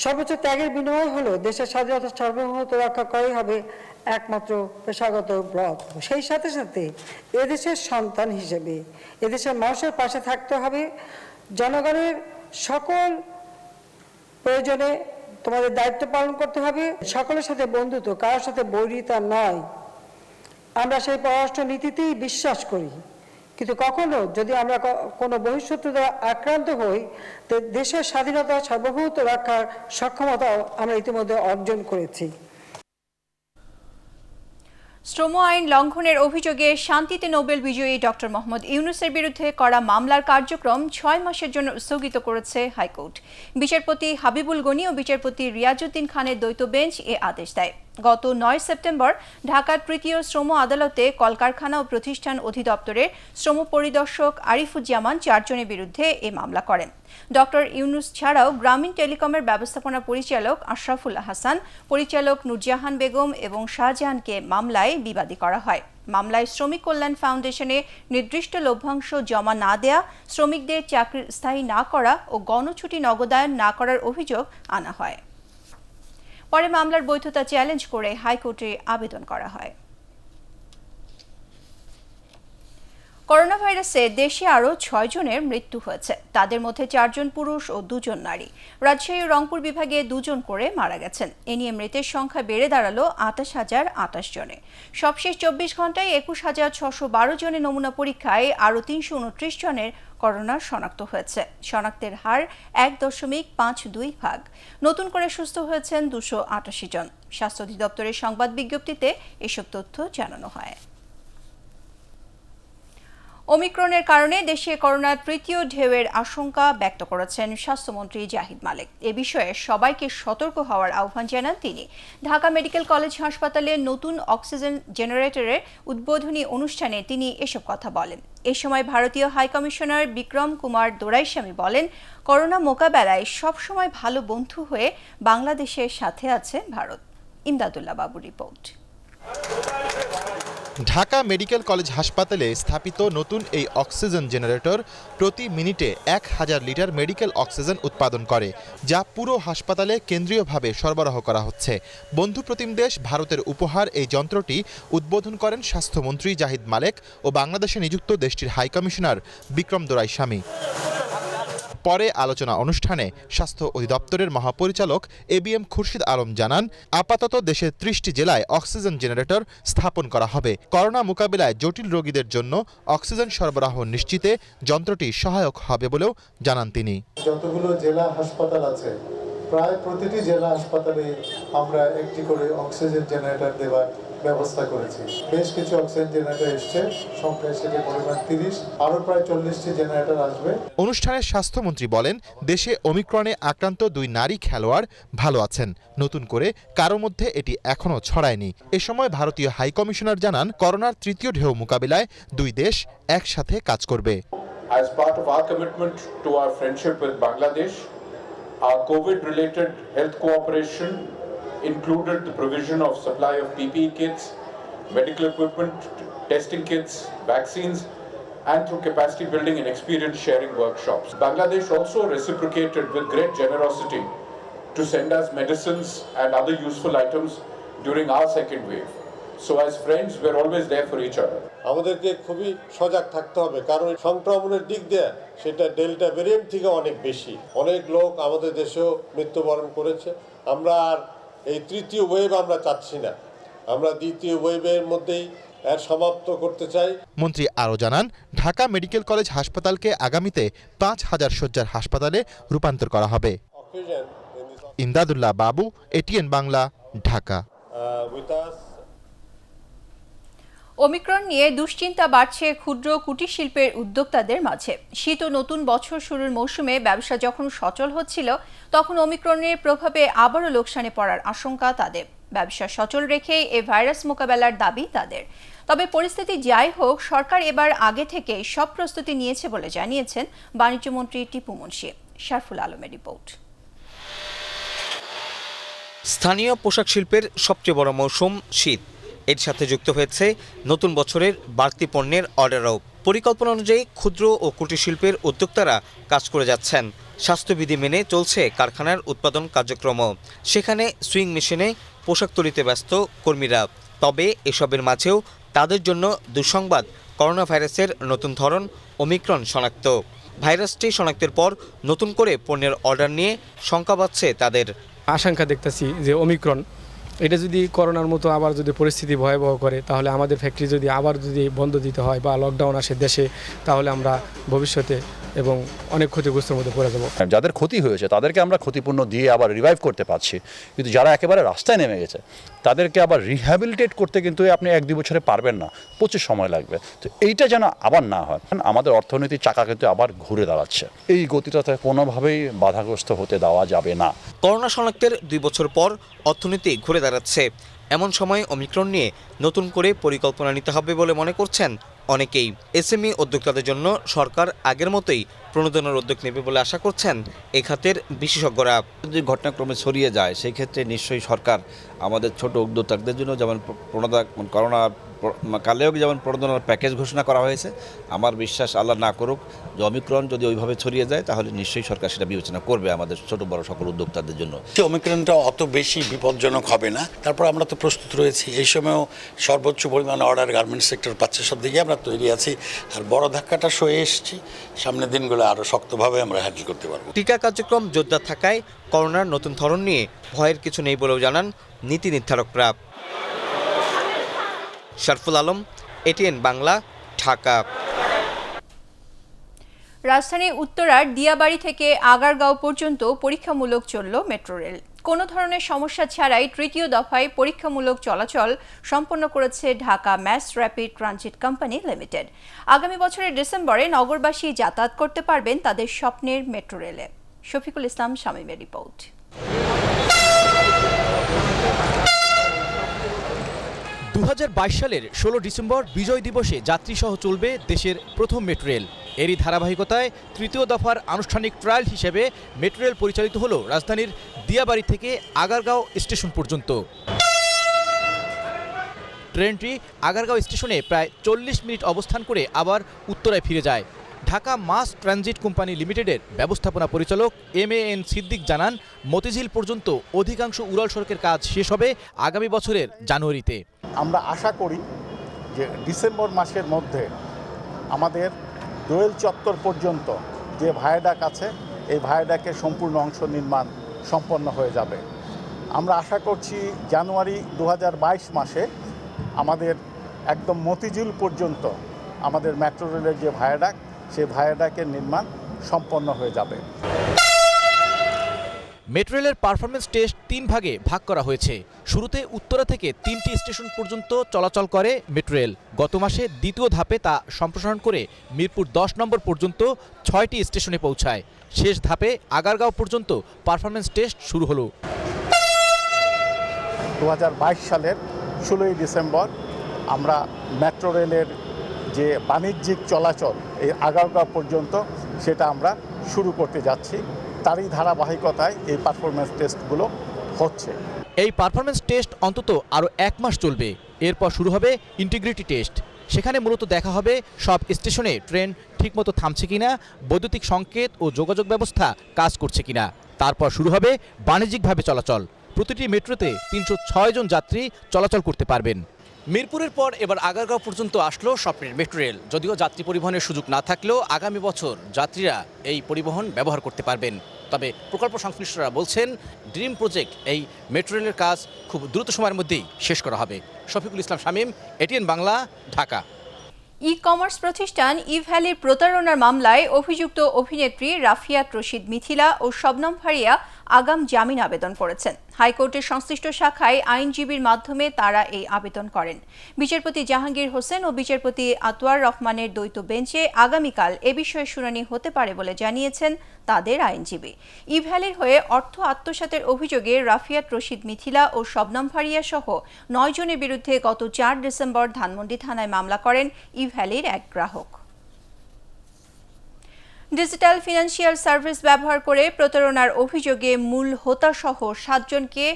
সর্বোচ্চ ত্যাগের বিনিময় হলো দেশের স্বাধীনতা সার্বভৌমত্ব রক্ষা করাই হবে একমাত্র পেশাগত ব্রত। সেই সাথে সাথে এদেশের সন্তান হিসেবে এদেশের মানুষের পাশে থাকতে হবে। জনগণের সকল প্রয়োজনে তোমাদের দায়িত্ব পালন করতে হবে। সকলের সাথে বন্ধুত্ব, কারোর সাথে বৈরিতা নয়। আমরা সেই পররাষ্ট্র নীতিতেই বিশ্বাস করি, কিন্তু কখনো যদি আমরা কোনো বহিঃশত্রু দ্বারা আক্রান্ত হই, তো দেশের স্বাধীনতা সার্বভৌমত্ব রক্ষার সক্ষমতাও আমরা ইতিমধ্যে অর্জন করেছি। শ্রম আইন লঙ্ঘনের অভিযোগে শান্তিতে নোবেল বিজয়ী ডক্টর মোহাম্মদ ইউনূসের বিরুদ্ধে করা মামলার কার্যক্রম 6 মাসের জন্য স্থগিত করেছে হাইকোর্ট। বিচারপতি হাবিবুল গনি ও বিচারপতি রিয়াজউদ্দিন খানের দ্বৈত বেঞ্চ এ আদেশ দেয়। গত 9 সেপ্টেম্বর ঢাকার তৃতীয় শ্রম আদালতে কলকারখানা ও প্রতিষ্ঠান অধিদপ্তরের শ্রম পরিদর্শক আরিফুজ্জামান 4 জনের বিরুদ্ধে এ মামলা করেন। ডক্টর ইউনূস ছাড়াও গ্রামীণ টেলিকমের ব্যবস্থাপনা পরিচালক আশরাফুল হাসান, পরিচালক নুরজাহান বেগম এবং শাহজাহানকে মামলায় বিবাদী করা হয়। মামলায় শ্রমিক কল্যাণ ফাউন্ডেশনে নির্দিষ্ট লভ্যাংশ জমা না দেয়া, শ্রমিকদের চাকরি স্থায়ী না করা ও গণছুটি নগদায়ন না করার অভিযোগ আনা হয়। পরে মামলার বৈধতা চ্যালেঞ্জ করে হাইকোর্টে আবেদন করা হয়। করোনা ভাইরাসে দেশে আরও 6 জনের মৃত্যু হয়েছে। তাদের মধ্যে 4 জন পুরুষ ও 2 জন নারী। রাজশাহী ও রংপুর বিভাগে 2 জন করে মারা গেছেন। এ নিয়ে মৃতের সংখ্যা বেড়ে দাঁড়ালো 28,028 জনে। সবশেষ 24 ঘন্টায় 21,612 জনের নমুনা পরীক্ষায় আরও 329 জনের করোনা শনাক্ত হয়েছে। শনাক্তের হার 1.52%। নতুন করে সুস্থ হয়েছেন 288 জন। স্বাস্থ্য অধিদপ্তরের সংবাদ বিজ্ঞপ্তিতে এসব তথ্য জানানো হয়। ওমিক্রনের কারণে দেশে করোনার তৃতীয় ঢেউয়ের আশঙ্কা ব্যক্ত করেছেন স্বাস্থ্যমন্ত্রী জাহিদ মালেক। এ বিষয়ে সবাইকে সতর্ক হওয়ার আহ্বান জানান তিনি। ঢাকা মেডিকেল কলেজ হাসপাতালে নতুন অক্সিজেন জেনারেটরের উদ্বোধনী অনুষ্ঠানে তিনি এসব কথা বলেন। এ সময় ভারতীয় হাইকমিশনার বিক্রম কুমার দোরাইস্বামী বলেন, করোনা মোকাবেলায় সবসময় ভালো বন্ধু হয়ে বাংলাদেশের সাথে আছে ভারত। ইমদাদুল্লাহ বাবুর রিপোর্ট। ঢাকা মেডিকেল কলেজ হাসপাতালে স্থাপিত নতুন এই অক্সিজেন জেনারেটর প্রতি মিনিটে 1000 লিটার মেডিকেল অক্সিজেন উৎপাদন করে, যা পুরো হাসপাতালে কেন্দ্রীয়ভাবে সরবরাহ করা হচ্ছে। বন্ধু প্রতিম দেশ ভারতের উপহার এই যন্ত্রটি উদ্বোধন করেন স্বাস্থ্যমন্ত্রী জাহিদ মালেক ও বাংলাদেশে নিযুক্ত দেশটির হাইকমিশনার বিক্রম দোরাইস্বামী। পরে আলোচনা অনুষ্ঠানে স্বাস্থ্য অধিদপ্তরের মহাপরিচালক ABM খুরশিদ আলম জানান, আপাতত দেশের 30টি জেলায় অক্সিজেন জেনারেটর স্থাপন করা হবে। করোনা মোকাবিলায় জটিল রোগীদের জন্য অক্সিজেন সরবরাহ নিশ্চিতে যন্ত্রটি সহায়ক হবে বলেও জানান তিনি। যতগুলো জেলা হাসপাতাল আছে, প্রায় প্রতিটি জেলা হাসপাতালে আমরা একটি করে অক্সিজেন জেনারেটর দেওয়ার ব্যবস্থা করেছি। বেশ কিছু অক্সিজেন জেনারেটর এসছে, সংখ্যায় সেটির পরিমাণ 30, আরও প্রায় 40টি জেনারেটর আসবে। অনুষ্ঠানে স্বাস্থ্যমন্ত্রী বলেন, দেশে ওমিক্রনে আক্রান্ত 2 নারী খেলোয়াড় ভালো আছেন। নতুন করে কারো মধ্যে এটি এখনো ছড়ায়নি। এ সময় ভারতীয় হাইকমিশনার জানান, করোনার তৃতীয় ঢেউ মোকাবিলায় 2 দেশ একসাথে কাজ করবে। As part of our commitment to our friendship with Bangladesh, our COVID-related health cooperation included the provision of supply of PPE kits, medical equipment, testing kits, vaccines, and through capacity building and experience sharing workshops. Bangladesh also reciprocated with great generosity to send us medicines and other useful items during our second wave. So as friends, we're always there for each other. আমাদেরকে খুবই সজাগ থাকতে হবে, কারণ সংক্রমণের দিক দিয়ে সেটা ডেল্টা ভেরিয়েন্ট থেকে অনেক বেশি। অনেক লোক আমাদের দেশেও মৃত্যুবরণ করেছে। আমরা আর এই তৃতীয় ওয়েভ আমরা চাচ্ছি না, আমরা দ্বিতীয় ওয়েভের মধ্যেই এর সমাপ্ত করতে চাই। মন্ত্রী আরও জানান, ঢাকা মেডিকেল কলেজ হাসপাতালকে আগামীতে 5000 শয্যার হাসপাতালে রূপান্তর করা হবে। ইমদাদুল্লাহ বাবু, ATN বাংলা, ঢাকা। ওমিক্রন নিয়ে দুশ্চিন্তা বাড়ছে ক্ষুদ্র কুটির শিল্পের উদ্যোক্তাদের মাঝে। শীত ও নতুন বছর শুরুর মৌসুমে ব্যবসা যখন সচল হচ্ছিল, তখন ওমিক্রনের প্রভাবে আবারও লোকসানে পড়ার আশঙ্কা তাদের। ব্যবসা সচল রেখে এ ভাইরাস মোকাবেলার দাবি তাদের। তবে পরিস্থিতি যাই হোক, সরকার এবার আগে থেকে সব প্রস্তুতি নিয়েছে বলে জানিয়েছেন বাণিজ্যমন্ত্রী টিপু মুন্সি। শারফুল আলমের রিপোর্ট। স্থানীয় পোশাক শিল্পের সবচেয়ে বড় মৌসুম শীত। এর সাথে যুক্ত হয়েছে নতুন বছরের বাড়তি পণ্যের অর্ডারও। পরিকল্পনা অনুযায়ী ক্ষুদ্র ও কুটির শিল্পের উদ্যোক্তারা কাজ করে যাচ্ছেন। স্বাস্থ্যবিধি মেনে চলছে কারখানার উৎপাদন কার্যক্রম। সেখানে সুইং মেশিনে পোশাক তৈরিতে ব্যস্ত কর্মীরা। তবে এসবের মাঝেও তাদের জন্য দুঃসংবাদ, করোনা ভাইরাসের নতুন ধরন ওমিক্রন শনাক্ত। ভাইরাসটি শনাক্তের পর নতুন করে পণ্যের অর্ডার নিয়ে শঙ্কা বাড়ছে তাদের। আশঙ্কা দেখতেছি যে ওমিক্রন এটা যদি করোনার মতো আবার যদি পরিস্থিতি ভয়াবহ করে তাহলে আমাদের ফ্যাক্টরি যদি আবার যদি বন্ধ দিতে হয় বা লকডাউন আসে দেশে, তাহলে আমরা ভবিষ্যতে এবং অনেক ক্ষতিগ্রস্তের মধ্যে পড়ে যাব। যাদের ক্ষতি হয়েছে তাদেরকে আমরা ক্ষতিপূর্ণ দিয়ে আবার রিভাইভ করতে পারছি, কিন্তু যারা একেবারে রাস্তায় নেমে গেছে তাদেরকে আবার রিহ্যাবিলিটেট করতে কিন্তু আপনি 1-2 বছরে পারবেন না, প্রচুর সময় লাগবে। তো এইটা যেন আবার না হয়, আমাদের অর্থনীতির চাকা কিন্তু আবার ঘুরে দাঁড়াচ্ছে, এই গতিটাতে কোনোভাবেই বাধাগ্রস্ত হতে দেওয়া যাবে না। করোনা শনাক্তের 2 বছর পর অর্থনীতি ঘুরে দাঁড়াচ্ছে, এমন সময় ওমিক্রন নিয়ে নতুন করে পরিকল্পনা নিতে হবে বলে মনে করছেন অনেকেই। এসএমই উদ্যোক্তাদের জন্য সরকার আগের মতোই প্রণোদনার উদ্যোগ নেবে বলে আশা করছেন এই খাতের বিশেষজ্ঞরা। যদি ঘটনাক্রমে ছড়িয়ে যায় সেই ক্ষেত্রে নিশ্চয়ই সরকার আমাদের ছোট উদ্যোক্তাদের জন্য যেমন করোনা কালেও যেমন প্রণোদনার প্যাকেজ ঘোষণা করা হয়েছে, আমার বিশ্বাস আল্লাহ না করুক যে ওমিক্রন যদি ওইভাবে ছড়িয়ে যায় তাহলে নিশ্চয়ই সরকার সেটা বিবেচনা করবে আমাদের ছোট বড় সকল উদ্যোক্তাদের জন্য। ওমিক্রনটা অত বেশি বিপজ্জনক হবে না, তারপর আমরা তো প্রস্তুত রয়েছি। এই সময়ও সর্বোচ্চ পরিমাণে অর্ডার গার্মেন্টস সেক্টর পাচ্ছে, সব দিকে আমরা তৈরি আছি। আর বড় ধাক্কাটা সয়ে এসেছি, সামনের দিনগুলো আরও শক্তভাবে আমরা হ্যান্ডেল করতে পারবো। টিকা কার্যক্রম জোরদার থাকায় করোনার নতুন ধরন নিয়ে ভয়ের কিছু নেই বলেও জানান নীতি নির্ধারকরা। শরফুল আলম, এটিএন বাংলা, ঢাকা। রাজধানীর উত্তরার দিয়াবাড়ি থেকে আগারগাঁও পর্যন্ত পরীক্ষামূলক চলল মেট্রো রেল। কোনো ধরনের সমস্যা ছাড়াই তৃতীয় দফায় পরীক্ষামূলক চলাচল সম্পন্ন করেছে Dhaka mass rapid transit company limited. আগামী বছরের ডিসেম্বরে নগরবাসী যাতায়াত করতে পারবেন তাদের স্বপ্নের মেট্রো রেলে। শফিকুল ইসলাম শামীমের রিপোর্ট। 2022 সালের 16 ডিসেম্বর বিজয় দিবসে যাত্রীসহ চলবে দেশের প্রথম মেট্রো রেল। এরই ধারাবাহিকতায় তৃতীয় দফার আনুষ্ঠানিক ট্রায়াল হিসেবে মেট্রো রেল পরিচালিত হলো রাজধানীর দিয়াবাড়ি থেকে আগারগাঁও স্টেশন পর্যন্ত। ট্রেনটি আগারগাঁও স্টেশনে প্রায় 40 মিনিট অবস্থান করে আবার উত্তরায় ফিরে যায়। ঢাকা মাস ট্রানজিট কোম্পানি লিমিটেডের ব্যবস্থাপনা পরিচালক MAN সিদ্দিক জানান, মতিঝিল পর্যন্ত অধিকাংশ উড়াল সড়কের কাজ শেষ হবে আগামী বছরের জানুয়ারিতে। আমরা আশা করি যে ডিসেম্বর মাসের মধ্যে আমাদের দোয়েল চত্বর পর্যন্ত যে ভায়াডাক আছে এই ভায়াডাকের সম্পূর্ণ অংশ নির্মাণ সম্পন্ন হয়ে যাবে। আমরা আশা করছি জানুয়ারি 2022 মাসে আমাদের একদম মতিঝিল পর্যন্ত আমাদের মেট্রো রেলের যে ভায়াডাক সেই ভায়াডাকের নির্মাণ সম্পন্ন হয়ে যাবে। মেট্রো রেলের পারফরমেন্স টেস্ট 3 ভাগে ভাগ করা হয়েছে। শুরুতে উত্তরা থেকে 3টি স্টেশন পর্যন্ত চলাচল করে মেট্রো রেল। গত মাসে দ্বিতীয় ধাপে তা সম্প্রসারণ করে মিরপুর 10 নম্বর পর্যন্ত 6টি স্টেশনে পৌঁছায়। শেষ ধাপে আগারগাঁও পর্যন্ত পারফরমেন্স টেস্ট শুরু হলো। 2022 সালের 16 ডিসেম্বর আমরা মেট্রো রেলের যে বাণিজ্যিক চলাচল এই আগারগাঁও পর্যন্ত সেটা আমরা শুরু করতে যাচ্ছি। তারই ধারাবাহিকতায় এই পারফরমেন্স টেস্টগুলো হচ্ছে। এই পারফরমেন্স টেস্ট অন্তত আরও 1 মাস চলবে। এরপর শুরু হবে ইন্টিগ্রিটি টেস্ট। সেখানে মূলত দেখা হবে সব স্টেশনে ট্রেন ঠিকমতো থামছে কিনা, বৈদ্যুতিক সংকেত ও যোগাযোগ ব্যবস্থা কাজ করছে কিনা। তারপর শুরু হবে বাণিজ্যিকভাবে চলাচল। প্রতিটি মেট্রোতে 306 জন যাত্রী চলাচল করতে পারবেন। মিরপুরের পর এবার আগারগাঁও পর্যন্ত আসলো স্বপ্নের মেট্রো রেল। যদিও যাত্রী পরিবহনের সুযোগ না থাকলেও আগামী বছর যাত্রীরা এই পরিবহন ব্যবহার করতে পারবেন। তবে প্রকল্প সংশ্লিষ্টরা বলছেন, ড্রিম প্রজেক্ট এই মেট্রো রেলের কাজ খুব দ্রুত সময়ের মধ্যেই শেষ করা হবে। শফিকুল ইসলাম শামীম, এটিএন বাংলা, ঢাকা। ই-কমার্স প্রতিষ্ঠান ইভ্যালির প্রতারণার মামলায় অভিযুক্ত অভিনেত্রী রাফিয়াত রশিদ মিথিলা ও শবনম ফারিয়া আগাম জামিন আবেদন করেছেন। হাইকোর্টের সংশ্লিষ্ট শাখায় আইনজীবীর মাধ্যমে তারা এই আবেদন করেন। বিচারপতি জাহাঙ্গীর হোসেন ও বিচারপতি আতওয়ার রহমানের দ্বৈত বেঞ্চে আগামীকাল এ বিষয়ে শুনানি হতে পারে বলে জানিয়েছেন তাদের আইনজীবী। ইভ্যালির হয়ে অর্থ আত্মসাতের অভিযোগে রাফিয়াত রশিদ মিথিলা ও শবনম ফারিয়া সহ 9 জনের বিরুদ্ধে গত 4 ডিসেম্বর ধানমন্ডি থানায় মামলা করেন ইভ্যালির এক গ্রাহক। ডিজিটাল ফিনান্সিয়াল সার্ভিস ব্যবহার করে প্রতারণার অভিযোগে মূল হোতাসহ 7 জনকে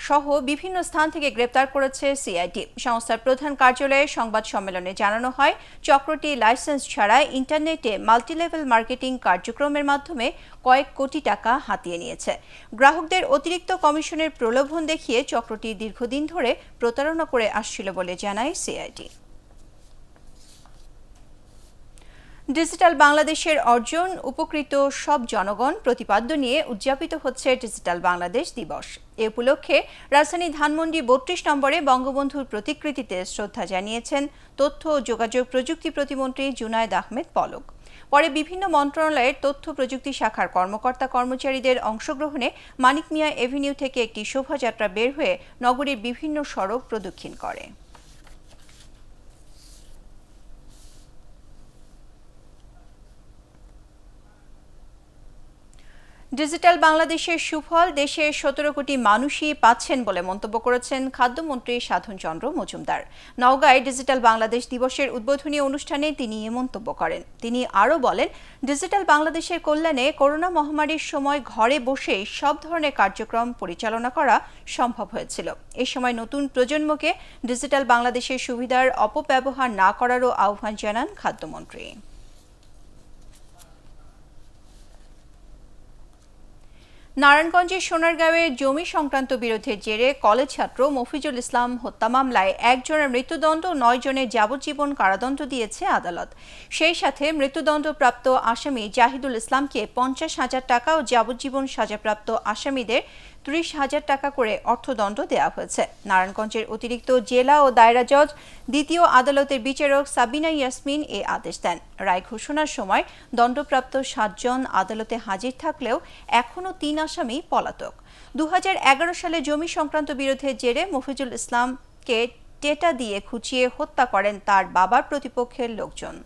সহ বিভিন্ন স্থান থেকে গ্রেপ্তার করেছে সিআইডি। সংস্থার প্রধান কার্যালয়ে সংবাদ সম্মেলনে জানানো হয়, চক্রটি লাইসেন্স ছাড়া ইন্টারনেটে মাল্টিলেভেল মার্কেটিং কার্যক্রমের মাধ্যমে কয়েক কোটি টাকা হাতিয়ে নিয়েছে। গ্রাহকদের অতিরিক্ত কমিশনের প্রলোভন দেখিয়ে চক্রটি দীর্ঘদিন ধরে প্রতারণা করে আসছিল বলে জানায় সিআইডি। ডিজিটাল বাংলাদেশের অর্জন উপকৃত সব জনগণ প্রতিপাদ্য নিয়ে উদযাপিত হচ্ছে ডিজিটাল বাংলাদেশ দিবস। এ উপলক্ষে রাজধানী ধানমন্ডি ৩২ নম্বরে বঙ্গবন্ধুর প্রতিকৃতিতে শ্রদ্ধা জানিয়েছেন তথ্য ও যোগাযোগ প্রযুক্তি প্রতিমন্ত্রী জুনায়েদ আহমেদ পলক। পরে বিভিন্ন মন্ত্রণালয়ের তথ্য প্রযুক্তি শাখার কর্মকর্তা কর্মচারীদের অংশগ্রহণে মানিক মিয়া এভিনিউ থেকে একটি শোভাযাত্রা বের হয়ে নগরীর বিভিন্ন সড়ক প্রদক্ষিণ করে। ডিজিটাল বাংলাদেশের সুফল দেশের ১৭ কোটি মানুষই পাচ্ছেন বলে মন্তব্য করেছেন খাদ্যমন্ত্রী সাধন চন্দ্র মজুমদার। নওগাঁয় ডিজিটাল বাংলাদেশ দিবসের উদ্বোধনী অনুষ্ঠানে তিনি এ মন্তব্য করেন। তিনি আরও বলেন, ডিজিটাল বাংলাদেশের কল্যাণে করোনা মহামারীর সময় ঘরে বসেই সব ধরনের কার্যক্রম পরিচালনা করা সম্ভব হয়েছিল। এ সময় নতুন প্রজন্মকে ডিজিটাল বাংলাদেশের সুবিধার অপব্যবহার না করারও আহ্বান জানান খাদ্যমন্ত্রী। নারায়ণগঞ্জের সোনারগাঁওয়ে জমি সংক্রান্ত বিরোধের জেরে কলেজ ছাত্র মফিজুল ইসলাম হত্যা মামলায় একজনের মৃত্যুদণ্ড ৯ জনের যাবজ্জীবন কারাদণ্ড দিয়েছে আদালত। সেই সাথে মৃত্যুদণ্ডপ্রাপ্ত আসামি জাহিদুল ইসলামকে ৫০,০০০ টাকা ও যাবজ্জীবন সাজাপ্রাপ্ত আসামিদের ৩০,০০০ টাকা করে অর্থদণ্ড দেওয়া হয়েছে। নারায়ণগঞ্জের অতিরিক্ত জেলা ও দায়রা জজ দ্বিতীয় আদালতের বিচারক সাবিনা ইয়াসমিন এ আদেশ দেন। রায় ঘোষণার সময় দণ্ডপ্রাপ্ত ৭ জন আদালতে হাজির থাকলেও এখনও ৩ আসামি পলাতক। ২০১১ সালে জমি সংক্রান্ত বিরোধের জেরে মফিজুল ইসলামকে টেটা দিয়ে খুঁচিয়ে হত্যা করেন তার বাবার প্রতিপক্ষের লোকজন।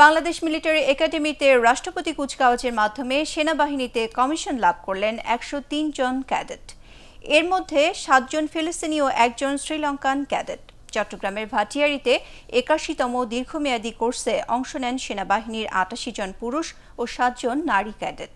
বাংলাদেশ মিলিটারি একাডেমিতে রাষ্ট্রপতি কুচকাওয়াজের মাধ্যমে সেনাবাহিনীতে কমিশন লাভ করলেন ১০৩ জন ক্যাডেট। এর মধ্যে ৭ জন ফিলিস্তিনি ও ১ জন শ্রীলঙ্কান ক্যাডেট। চট্টগ্রামের ভাটিয়ারীতে ৮১তম দীর্ঘমেয়াদী কোর্সে অংশ নেন সেনাবাহিনীর ৮৮ জন পুরুষ ও ৭ জন নারী ক্যাডেট।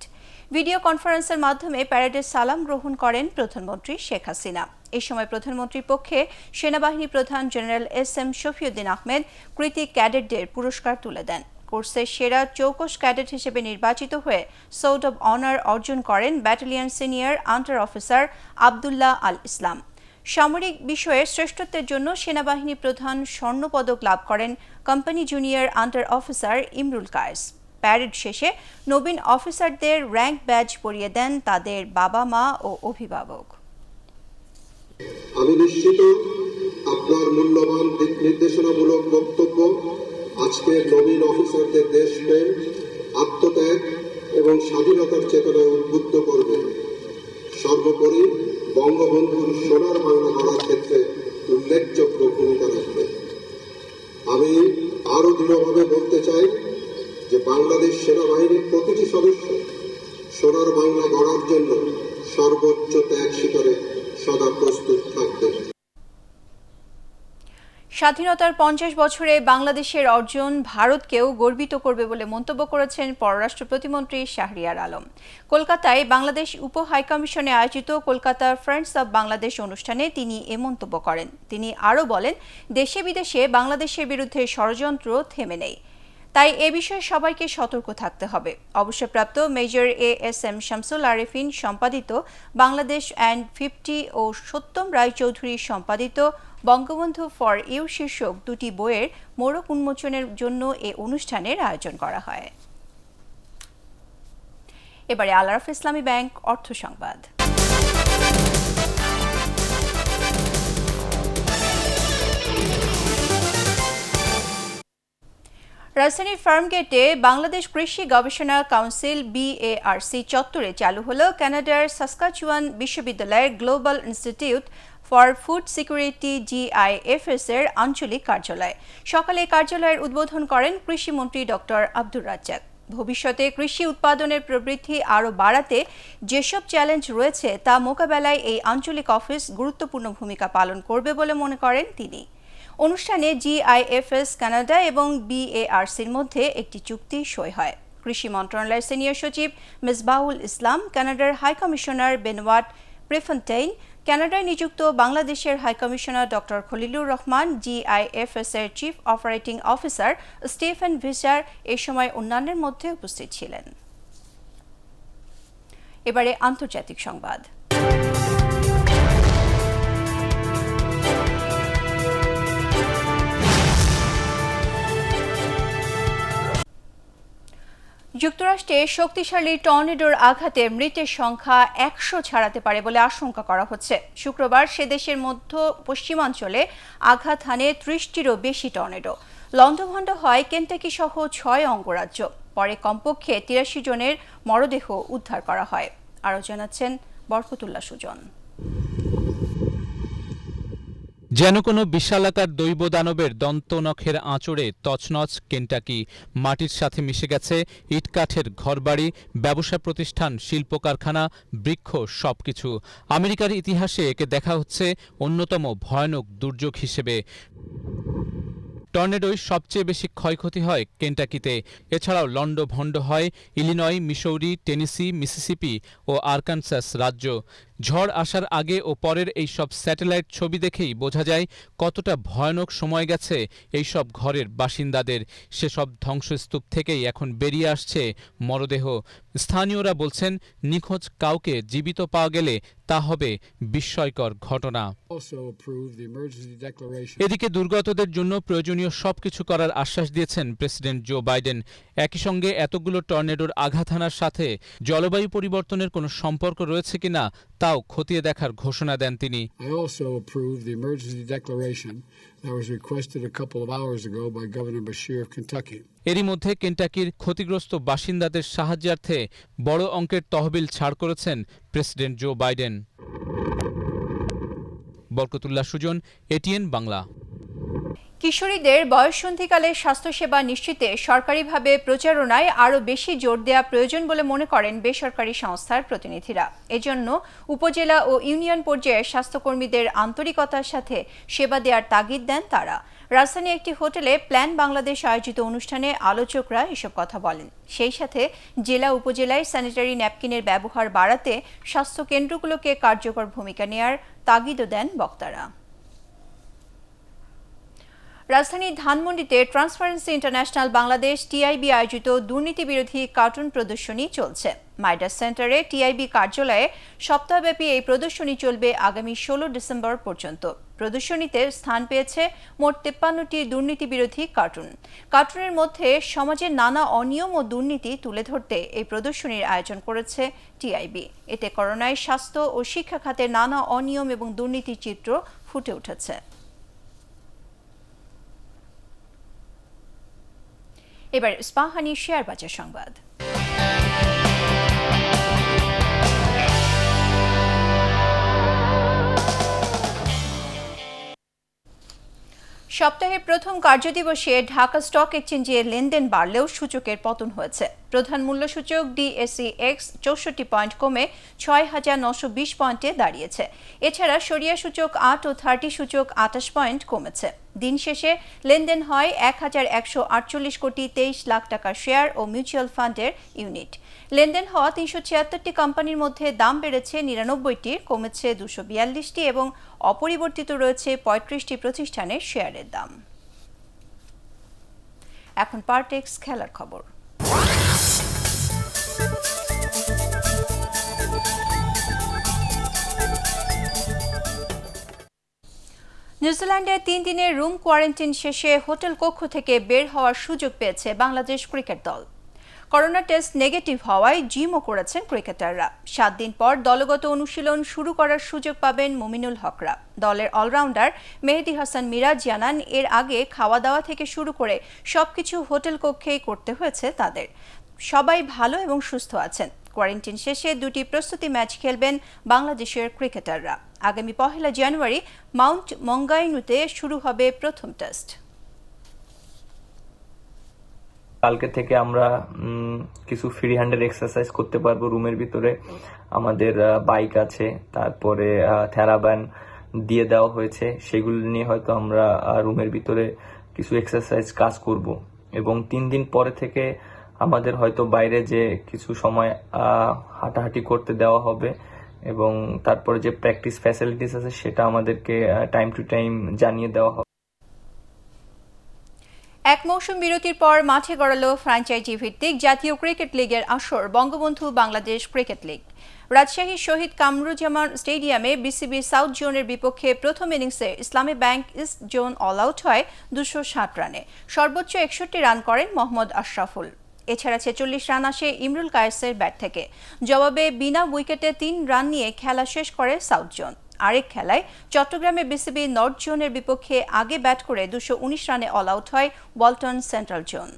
ভিডিও কনফারেন্সের মাধ্যমে প্যারেডের সালাম গ্রহণ করেন প্রধানমন্ত্রী শেখ হাসিনা। এই সময় প্রধানমন্ত্রীর পক্ষে সেনাবাহিনী প্রধান জেনারেল এস.এম. শফিউদ্দিন আহমেদ কৃতী ক্যাডেটদের পুরস্কার তুলে দেন। কোর্সের সেরা চৌকস ক্যাডেট হিসেবে নির্বাচিত হয়ে সোর্ড অব অনার অর্জন করেন battalion senior under officer Abdullah Al Islam. সামরিক বিষয়ে শ্রেষ্ঠত্বের জন্য সেনাবাহিনী প্রধান স্বর্ণপদক লাভ করেন company junior under officer Imrul Kayes. Parade শেষে নবীন অফিসারদের র্যাঙ্ক ব্যাজ পরিয়ে দেন তাদের বাবা মা ও অভিভাবক। আমি নিশ্চিত আপনার মূল্যবান দিক নির্দেশনামূলক বক্তব্য আজকের নবীন অফিসারদের দেশপ্রেম, আত্মত্যাগ এবং স্বাধীনতার চেতনায় উদ্বুদ্ধ করবে। সর্বোপরি বঙ্গবন্ধুর সোনার বাংলা গড়ার ক্ষেত্রে উল্লেখযোগ্য ভূমিকা রাখবে। আমি আরো দৃঢ়ভাবে বলতে চাই যে বাংলাদেশ সেনাবাহিনীর প্রতিটি সদস্য সোনার বাংলা গড়ার জন্য সর্বোচ্চ ত্যাগ স্বীকারে সদা প্রস্তুত থাকবে। স্বাধীনতার ৫০ বছরে বাংলাদেশের অর্জন ভারতকেও গর্বিত করবে বলে মন্তব্য করেছেন পররাষ্ট্র প্রতিমন্ত্রী শাহরিয়ার আলম। কলকাতায় বাংলাদেশ উপ হাইকমিশনে আয়োজিত কলকাতা ফ্রেন্ডস অব বাংলাদেশ অনুষ্ঠানে তিনি এ মন্তব্য করেন। তিনি আরও বলেন, দেশে বিদেশে বাংলাদেশের বিরুদ্ধে ষড়যন্ত্র থেমে নেই, তাই এ বিষয়ে সবাইকে সতর্ক থাকতে হবে। অবসরপ্রাপ্ত মেজর এ.এস.এম. শামসুল আরেফিন সম্পাদিত বাংলাদেশ অ্যান্ড 50 ও সত্যম রায়চৌধুরী সম্পাদিত বঙ্গবন্ধু ফর ইউ শীর্ষক দুটি বইয়ের মোড়ক উন্মোচনের জন্য এ অনুষ্ঠানের আয়োজন করা হয়। এবারে আল আরাফা ইসলামী ব্যাংক অর্থ সংবাদ। রাজধানীর ফার্মগেটে বাংলাদেশ কৃষি গবেষণা কাউন্সিল BARC চত্বরে চালু হলো কানাডার সাসকাচুয়ান বিশ্ববিদ্যালয়ের global institute for food security GIFS এর আঞ্চলিক কার্যালয়। সকালে কার্যালয়ের উদ্বোধন করেন কৃষিমন্ত্রী ডক্টর আব্দুর রাজ্জাক। ভবিষ্যতে কৃষি উৎপাদনের প্রবৃদ্ধি আরও বাড়াতে যেসব চ্যালেঞ্জ রয়েছে তা মোকাবেলায় এই আঞ্চলিক অফিস গুরুত্বপূর্ণ ভূমিকা পালন করবে বলে মনে করেন তিনি। অনুষ্ঠানে GIFS কানাডা এবং BARCর মধ্যে একটি চুক্তি সই হয়। কৃষি মন্ত্রণালয়ের সিনিয়র সচিব মিসবাহুল ইসলাম, কানাডার হাইকমিশনার বেনোয়াট প্রেফন্টেইন, কানাডায় নিযুক্ত বাংলাদেশের high commissioner doctor Khalilur Rahman, GIFS এর চিফ অপারেটিং অফিসার স্টিফেন ভিসার এ সময় অন্যান্যের মধ্যে উপস্থিত ছিলেন। এবারে আন্তর্জাতিক সংবাদ। যুক্তরাষ্ট্রে শক্তিশালী টর্নেডোর আঘাতে মৃতের সংখ্যা 100 ছাড়াতে পারে বলে আশঙ্কা করা হচ্ছে। শুক্রবার সে দেশের মধ্য পশ্চিমাঞ্চলে আঘাত হানে 30টিরও বেশি টর্নেডো। লণ্ডভণ্ড হয় কেন্টাকি সহ 6 অঙ্গরাজ্য। পরে কমপক্ষে 83 জনের মরদেহ উদ্ধার করা হয়। আরও জানাচ্ছেন বরকতুল্লাহ সুজন। যেন কোনো বিশালাকার দৈব দানবের দন্তনখের আঁচড়ে তছনছ কেন্টাকি। মাটির সাথে মিশে গেছে ইটকাঠের ঘরবাড়ি, ব্যবসা প্রতিষ্ঠান, শিল্প কারখানা, বৃক্ষ, সবকিছু। আমেরিকার ইতিহাসে একে দেখা হচ্ছে অন্যতম ভয়ানক দুর্যোগ হিসেবে। টর্নেডোয় সবচেয়ে বেশি ক্ষয়ক্ষতি হয় কেন্টাকিতে। এছাড়াও লণ্ডভণ্ড হয় ইলিনয়, মিসৌরি, টেনেসি, মিসিসিপি ও আরকানসাস রাজ্য। ঝড় আসার আগে ও পরের এই সব স্যাটেলাইট ছবি দেখেই বোঝা যায় কতটা ভয়ানক সময় গেছে এই সব ঘরের বাসিন্দাদের। সেসব ধ্বংসস্তূপ থেকেই এখন বেরিয়ে আসছে মরদেহ। স্থানীয়রা বলছেন, নিখোঁজ কাউকে জীবিত পাওয়া গেলে তা হবে বিস্ময়কর ঘটনা। এদিকে দুর্গতদের জন্য প্রয়োজনীয় সবকিছু করার আশ্বাস দিয়েছেন প্রেসিডেন্ট জো বাইডেন। একই সঙ্গে এতগুলো টর্নেডোর আঘাত হানার সাথে জলবায়ু পরিবর্তনের কোনো সম্পর্ক রয়েছে কিনা তাও খতিয়ে দেখার ঘোষণা দেন তিনি। এরই মধ্যে কেন্টাকির ক্ষতিগ্রস্ত বাসিন্দাদের সাহায্যার্থে বড় অঙ্কের তহবিল ছাড় করেছেন president Joe Biden. Barkatullah Sujan, ATN Bangla. কিশোরীদের বয়ঃসন্ধিকালে স্বাস্থ্যসেবা নিশ্চিতে সরকারিভাবে প্রচারণায় আরও বেশি জোর দেওয়া প্রয়োজন বলে মনে করেন বেসরকারি সংস্থার প্রতিনিধিরা। এজন্য উপজেলা ও ইউনিয়ন পর্যায়ের স্বাস্থ্যকর্মীদের আন্তরিকতার সাথে সেবা দেওয়ার তাগিদ দেন তারা। রাজধানী একটি হোটেলে প্ল্যান বাংলাদেশ আয়োজিত অনুষ্ঠানে আলোচকরা এসব কথা বলেন। সেই সাথে জেলা উপজেলায় স্যানিটারি ন্যাপকিনের ব্যবহার বাড়াতে স্বাস্থ্য কেন্দ্রগুলোকে কার্যকর ভূমিকা নেয়ার তাগিদও দেন বক্তারা। রাজধানীর ধানমন্ডিতে ট্রান্সপারেন্সি ইন্টারন্যাশনাল বাংলাদেশ টিআইবি আয়োজিত দুর্নীতি বিরোধী কার্টুন প্রদর্শনী চলছে। মাইডাস সেন্টারে টিআইবি কার্যালয়ে সপ্তাহব্যাপী এই প্রদর্শনী চলবে আগামী 16 ডিসেম্বর পর্যন্ত। প্রদর্শনীতে স্থান পেয়েছে মোট 53টি দুর্নীতি বিরোধী কার্টুন। কার্টুনের মধ্যে সমাজের নানা অনিয়ম ও দুর্নীতি তুলে ধরতে এই প্রদর্শনীর আয়োজন করেছে টিআইবি। এতে করোনায় স্বাস্থ্য ও শিক্ষা খাতে নানা অনিয়ম এবং দুর্নীতির চিত্র ফুটে উঠেছে। এবার ইস্পাহানি শেয়ার বাজার সংবাদ। সপ্তাহের প্রথম কার্যদিবসে ঢাকা স্টক এক্সচেঞ্জে লেনদেন বাড়লেও সূচকের পতন হয়েছে। প্রধান মূল্য সূচক ডিএসইএক্স 64 পয়েন্ট কমে ৬,৯২০ পয়েন্টে দাঁড়িয়েছে। এছাড়া সরিয়া সূচক ৮ ও 30 সূচক 28 পয়েন্ট কমেছে। দিন শেষে লেনদেন হয় ১,১৪৮ কোটি 23 লাখ টাকার শেয়ার ও মিউচুয়াল ফান্ডের ইউনিট। লেনদেন হওয়া ৩৭৬টি কোম্পানির মধ্যে দাম বেড়েছে ৯৯টি, কমেছে ২৪২টি এবং অপরিবর্তিত রয়েছে ৩৫টি প্রতিষ্ঠানের শেয়ারের দাম। এখন পার্টেক্স খেলার খবর। নিউজিল্যান্ডে 3 দিনের রুম কোয়ারেন্টাইন শেষে হোটেল কক্ষ থেকে বের হওয়ার সুযোগ পেয়েছে বাংলাদেশ ক্রিকেট দল। করোনা টেস্ট নেগেটিভ হওয়ায় জিমও করেছেন ক্রিকেটাররা। 7 দিন পর দলগত অনুশীলন শুরু করার সুযোগ পাবেন মুমিনুল হকরা। দলের অলরাউন্ডার মেহেদী হাসান মিরাজ জানান, এর আগে খাওয়া দাওয়া থেকে শুরু করে সবকিছু হোটেল কক্ষেই করতে হয়েছে তাদের। সবাই ভালো এবং সুস্থ আছেন। কোয়ারেন্টাইন শেষে 2টি প্রস্তুতি ম্যাচ খেলবেন বাংলাদেশের ক্রিকেটাররা। আগামী 1 জানুয়ারি মাউন্ট মঙ্গাইনুতে শুরু হবে প্রথম টেস্ট। কালকে থেকে আমরা কিছু ফ্রি হ্যান্ডের এক্সারসাইজ করতে পারবো রুমের ভিতরে। আমাদের বাইক আছে, তারপরে থেরাব্যান্ড দিয়ে দেওয়া হয়েছে, সেগুলো নিয়ে হয়তো আমরা রুমের ভিতরে কিছু এক্সারসাইজ কাজ করব। এবং 3 দিন পরে থেকে আমাদের হয়তো বাইরে যে কিছু সময় হাঁটাহাঁটি করতে দেওয়া হবে এবং তারপরে যে প্র্যাকটিস ফ্যাসিলিটিস আছে সেটা আমাদেরকে টাইম টু টাইম জানিয়ে দেওয়া হবে। এক মৌসুম বিরতির পর মাঠে গড়ালো ফ্র্যাঞ্চাইজি ভিত্তিক জাতীয় ক্রিকেট লিগের আসর বঙ্গবন্ধু বাংলাদেশ ক্রিকেট লিগ। রাজশাহী শহীদ কামরুজ্জামান স্টেডিয়ামে বিসিবি সাউথ জোনের বিপক্ষে প্রথম ইনিংসে ইসলামী bank east zone all out হয় 260 রানে। সর্বোচ্চ 61 রান করেন মোহাম্মদ আশরাফুল। এছাড়া 46 রান আসে ইমরুল কায়েসের ব্যাট থেকে। জবাবে বিনা উইকেটে 3 রান নিয়ে খেলা শেষ করে সাউথ জোন। আরেক খেলায় চট্টগ্রামে বিসিবি নর্থ জোনের বিপক্ষে আগে ব্যাট করে 219 রানে অল আউট হয় ওয়ালটন সেন্ট্রাল জোন।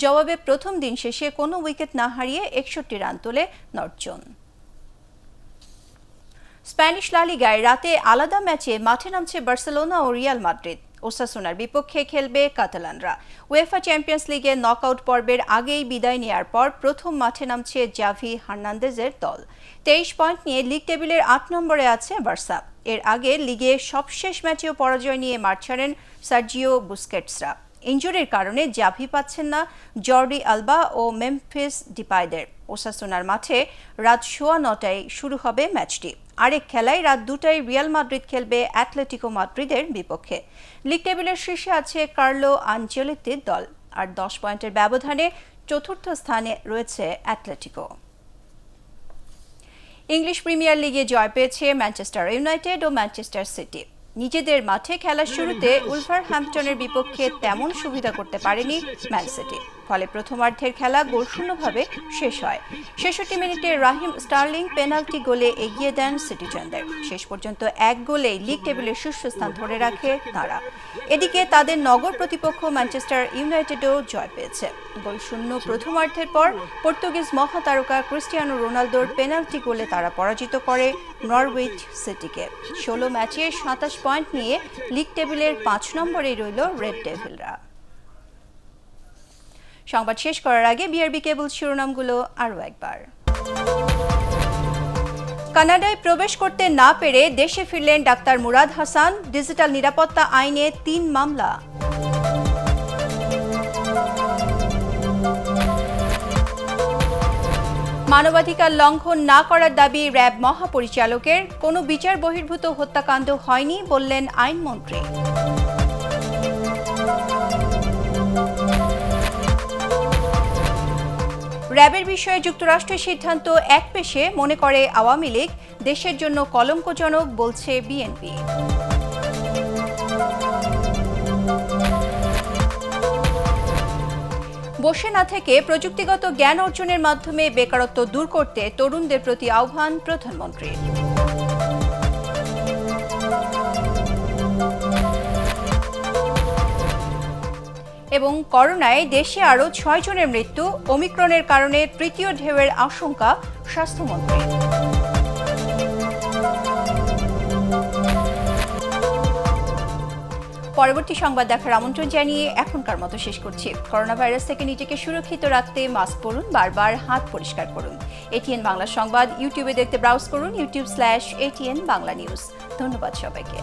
জবাবে প্রথম দিন শেষে কোনো উইকেট না হারিয়ে 61 রান তোলে নর্থ জোন। স্প্যানিশ লা লিগায় রাতে আলাদা ম্যাচে মাঠে নামছে বার্সেলোনা ও রিয়াল মাদ্রিদ। ওসাসুনার বিপক্ষে খেলবে কাতালানরা। উয়েফা চ্যাম্পিয়ন্স লিগের নকআউট পর্বের আগেই বিদায় নেয়ার পর প্রথম মাঠে নামছে জাভি হার্নান্দেজের দল। 23 পয়েন্ট নিয়ে লিগ টেবিলের 8 নম্বরে আছে বার্সা। এর আগে লিগে সবশেষ ম্যাচেও পরাজয় নিয়ে মাঠ ছাড়েন সার্জিও বুস্কেটসরা। ইনজুরির কারণে জাভি পাচ্ছেন না জর্ডি আলবা ও মেমফিস ডিপাইদের। ওসাসুনার মাঠে রাত 9:15টায় শুরু হবে ম্যাচটি। আরেক খেলায় রাত 2টায় রিয়াল মাদ্রিদ খেলবে অ্যাটলেটিকো মাদ্রিদের বিপক্ষে। লিগ টেবিলের শীর্ষে আছে কার্লো আনচেলত্তির দল, আর 10 পয়েন্টের ব্যবধানে চতুর্থ স্থানে রয়েছে অ্যাটলেটিকো। ইংলিশ প্রিমিয়ার লিগে জয় পেয়েছে ম্যানচেস্টার ইউনাইটেড ও ম্যানচেস্টার সিটি। নিজেদের মাঠে খেলার শুরুতে উলভারহ্যাম্পটনের বিপক্ষে তেমন সুবিধা করতে পারেনি ম্যান সিটি। ফলে প্রথমার্ধের খেলা গোলশূন্যভাবে শেষ হয়। 66 মিনিটে রাহিম স্টার্লিং পেনাল্টি গোলে এগিয়ে দেন সিটিজেনদের। শেষ পর্যন্ত এক গোলেই লিগ টেবিলের শীর্ষস্থান ধরে রাখে তারা। এদিকে তাদের নগর প্রতিপক্ষ ম্যানচেস্টার ইউনাইটেডও জয় পেয়েছে। গোলশূন্য প্রথমার্ধের পর পর্তুগিজ মহাতারকা ক্রিস্টিয়ানো রোনালদোর পেনাল্টি গোলে তারা পরাজিত করে নরউইচ সিটিকে। 16 ম্যাচে 27 পয়েন্ট নিয়ে লিগ টেবিলের 5 নম্বরে রইল রেড ডেভিলরা। সংবাদ শেষ করার আগে বিআরবি কেবল শিরোনামগুলো আরও একবার। কানাডায় প্রবেশ করতে না পেরে দেশে ফিরলেন ডাক্তার মুরাদ হাসান। ডিজিটাল নিরাপত্তা আইনে 3 মামলা। মানবাধিকার লঙ্ঘন না করার দাবি র্যাব মহাপরিচালকের। কোনো বিচার বহির্ভূত হত্যাকাণ্ড হয়নি বললেন আইনমন্ত্রী। র্যাবের বিষয়ে যুক্তরাষ্ট্রের সিদ্ধান্ত একপেশে মনে করে আওয়ামী লীগ। দেশের জন্য কলঙ্কজনক বলছে বিএনপি। বসে না থেকে প্রযুক্তিগত জ্ঞান অর্জনের মাধ্যমে বেকারত্ব দূর করতে তরুণদের প্রতি আহ্বান প্রধানমন্ত্রীর। এবং করোনায় দেশে আরও 6 জনের মৃত্যু। ওমিক্রনের কারণে তৃতীয় ঢেউয়ের আশঙ্কা স্বাস্থ্যমন্ত্রীর। পরবর্তী সংবাদ দেখার আমন্ত্রণ জানিয়ে এখনকার মতো শেষ করছি। করোনা ভাইরাস থেকে নিজেকে সুরক্ষিত রাখতে মাস্ক পরুন, বারবার হাত পরিষ্কার করুন। এটিএন বাংলা সংবাদ ইউটিউবে দেখতে ব্রাউজ করুন youtube.com/ATN বাংলা নিউজ। ধন্যবাদ সবাইকে।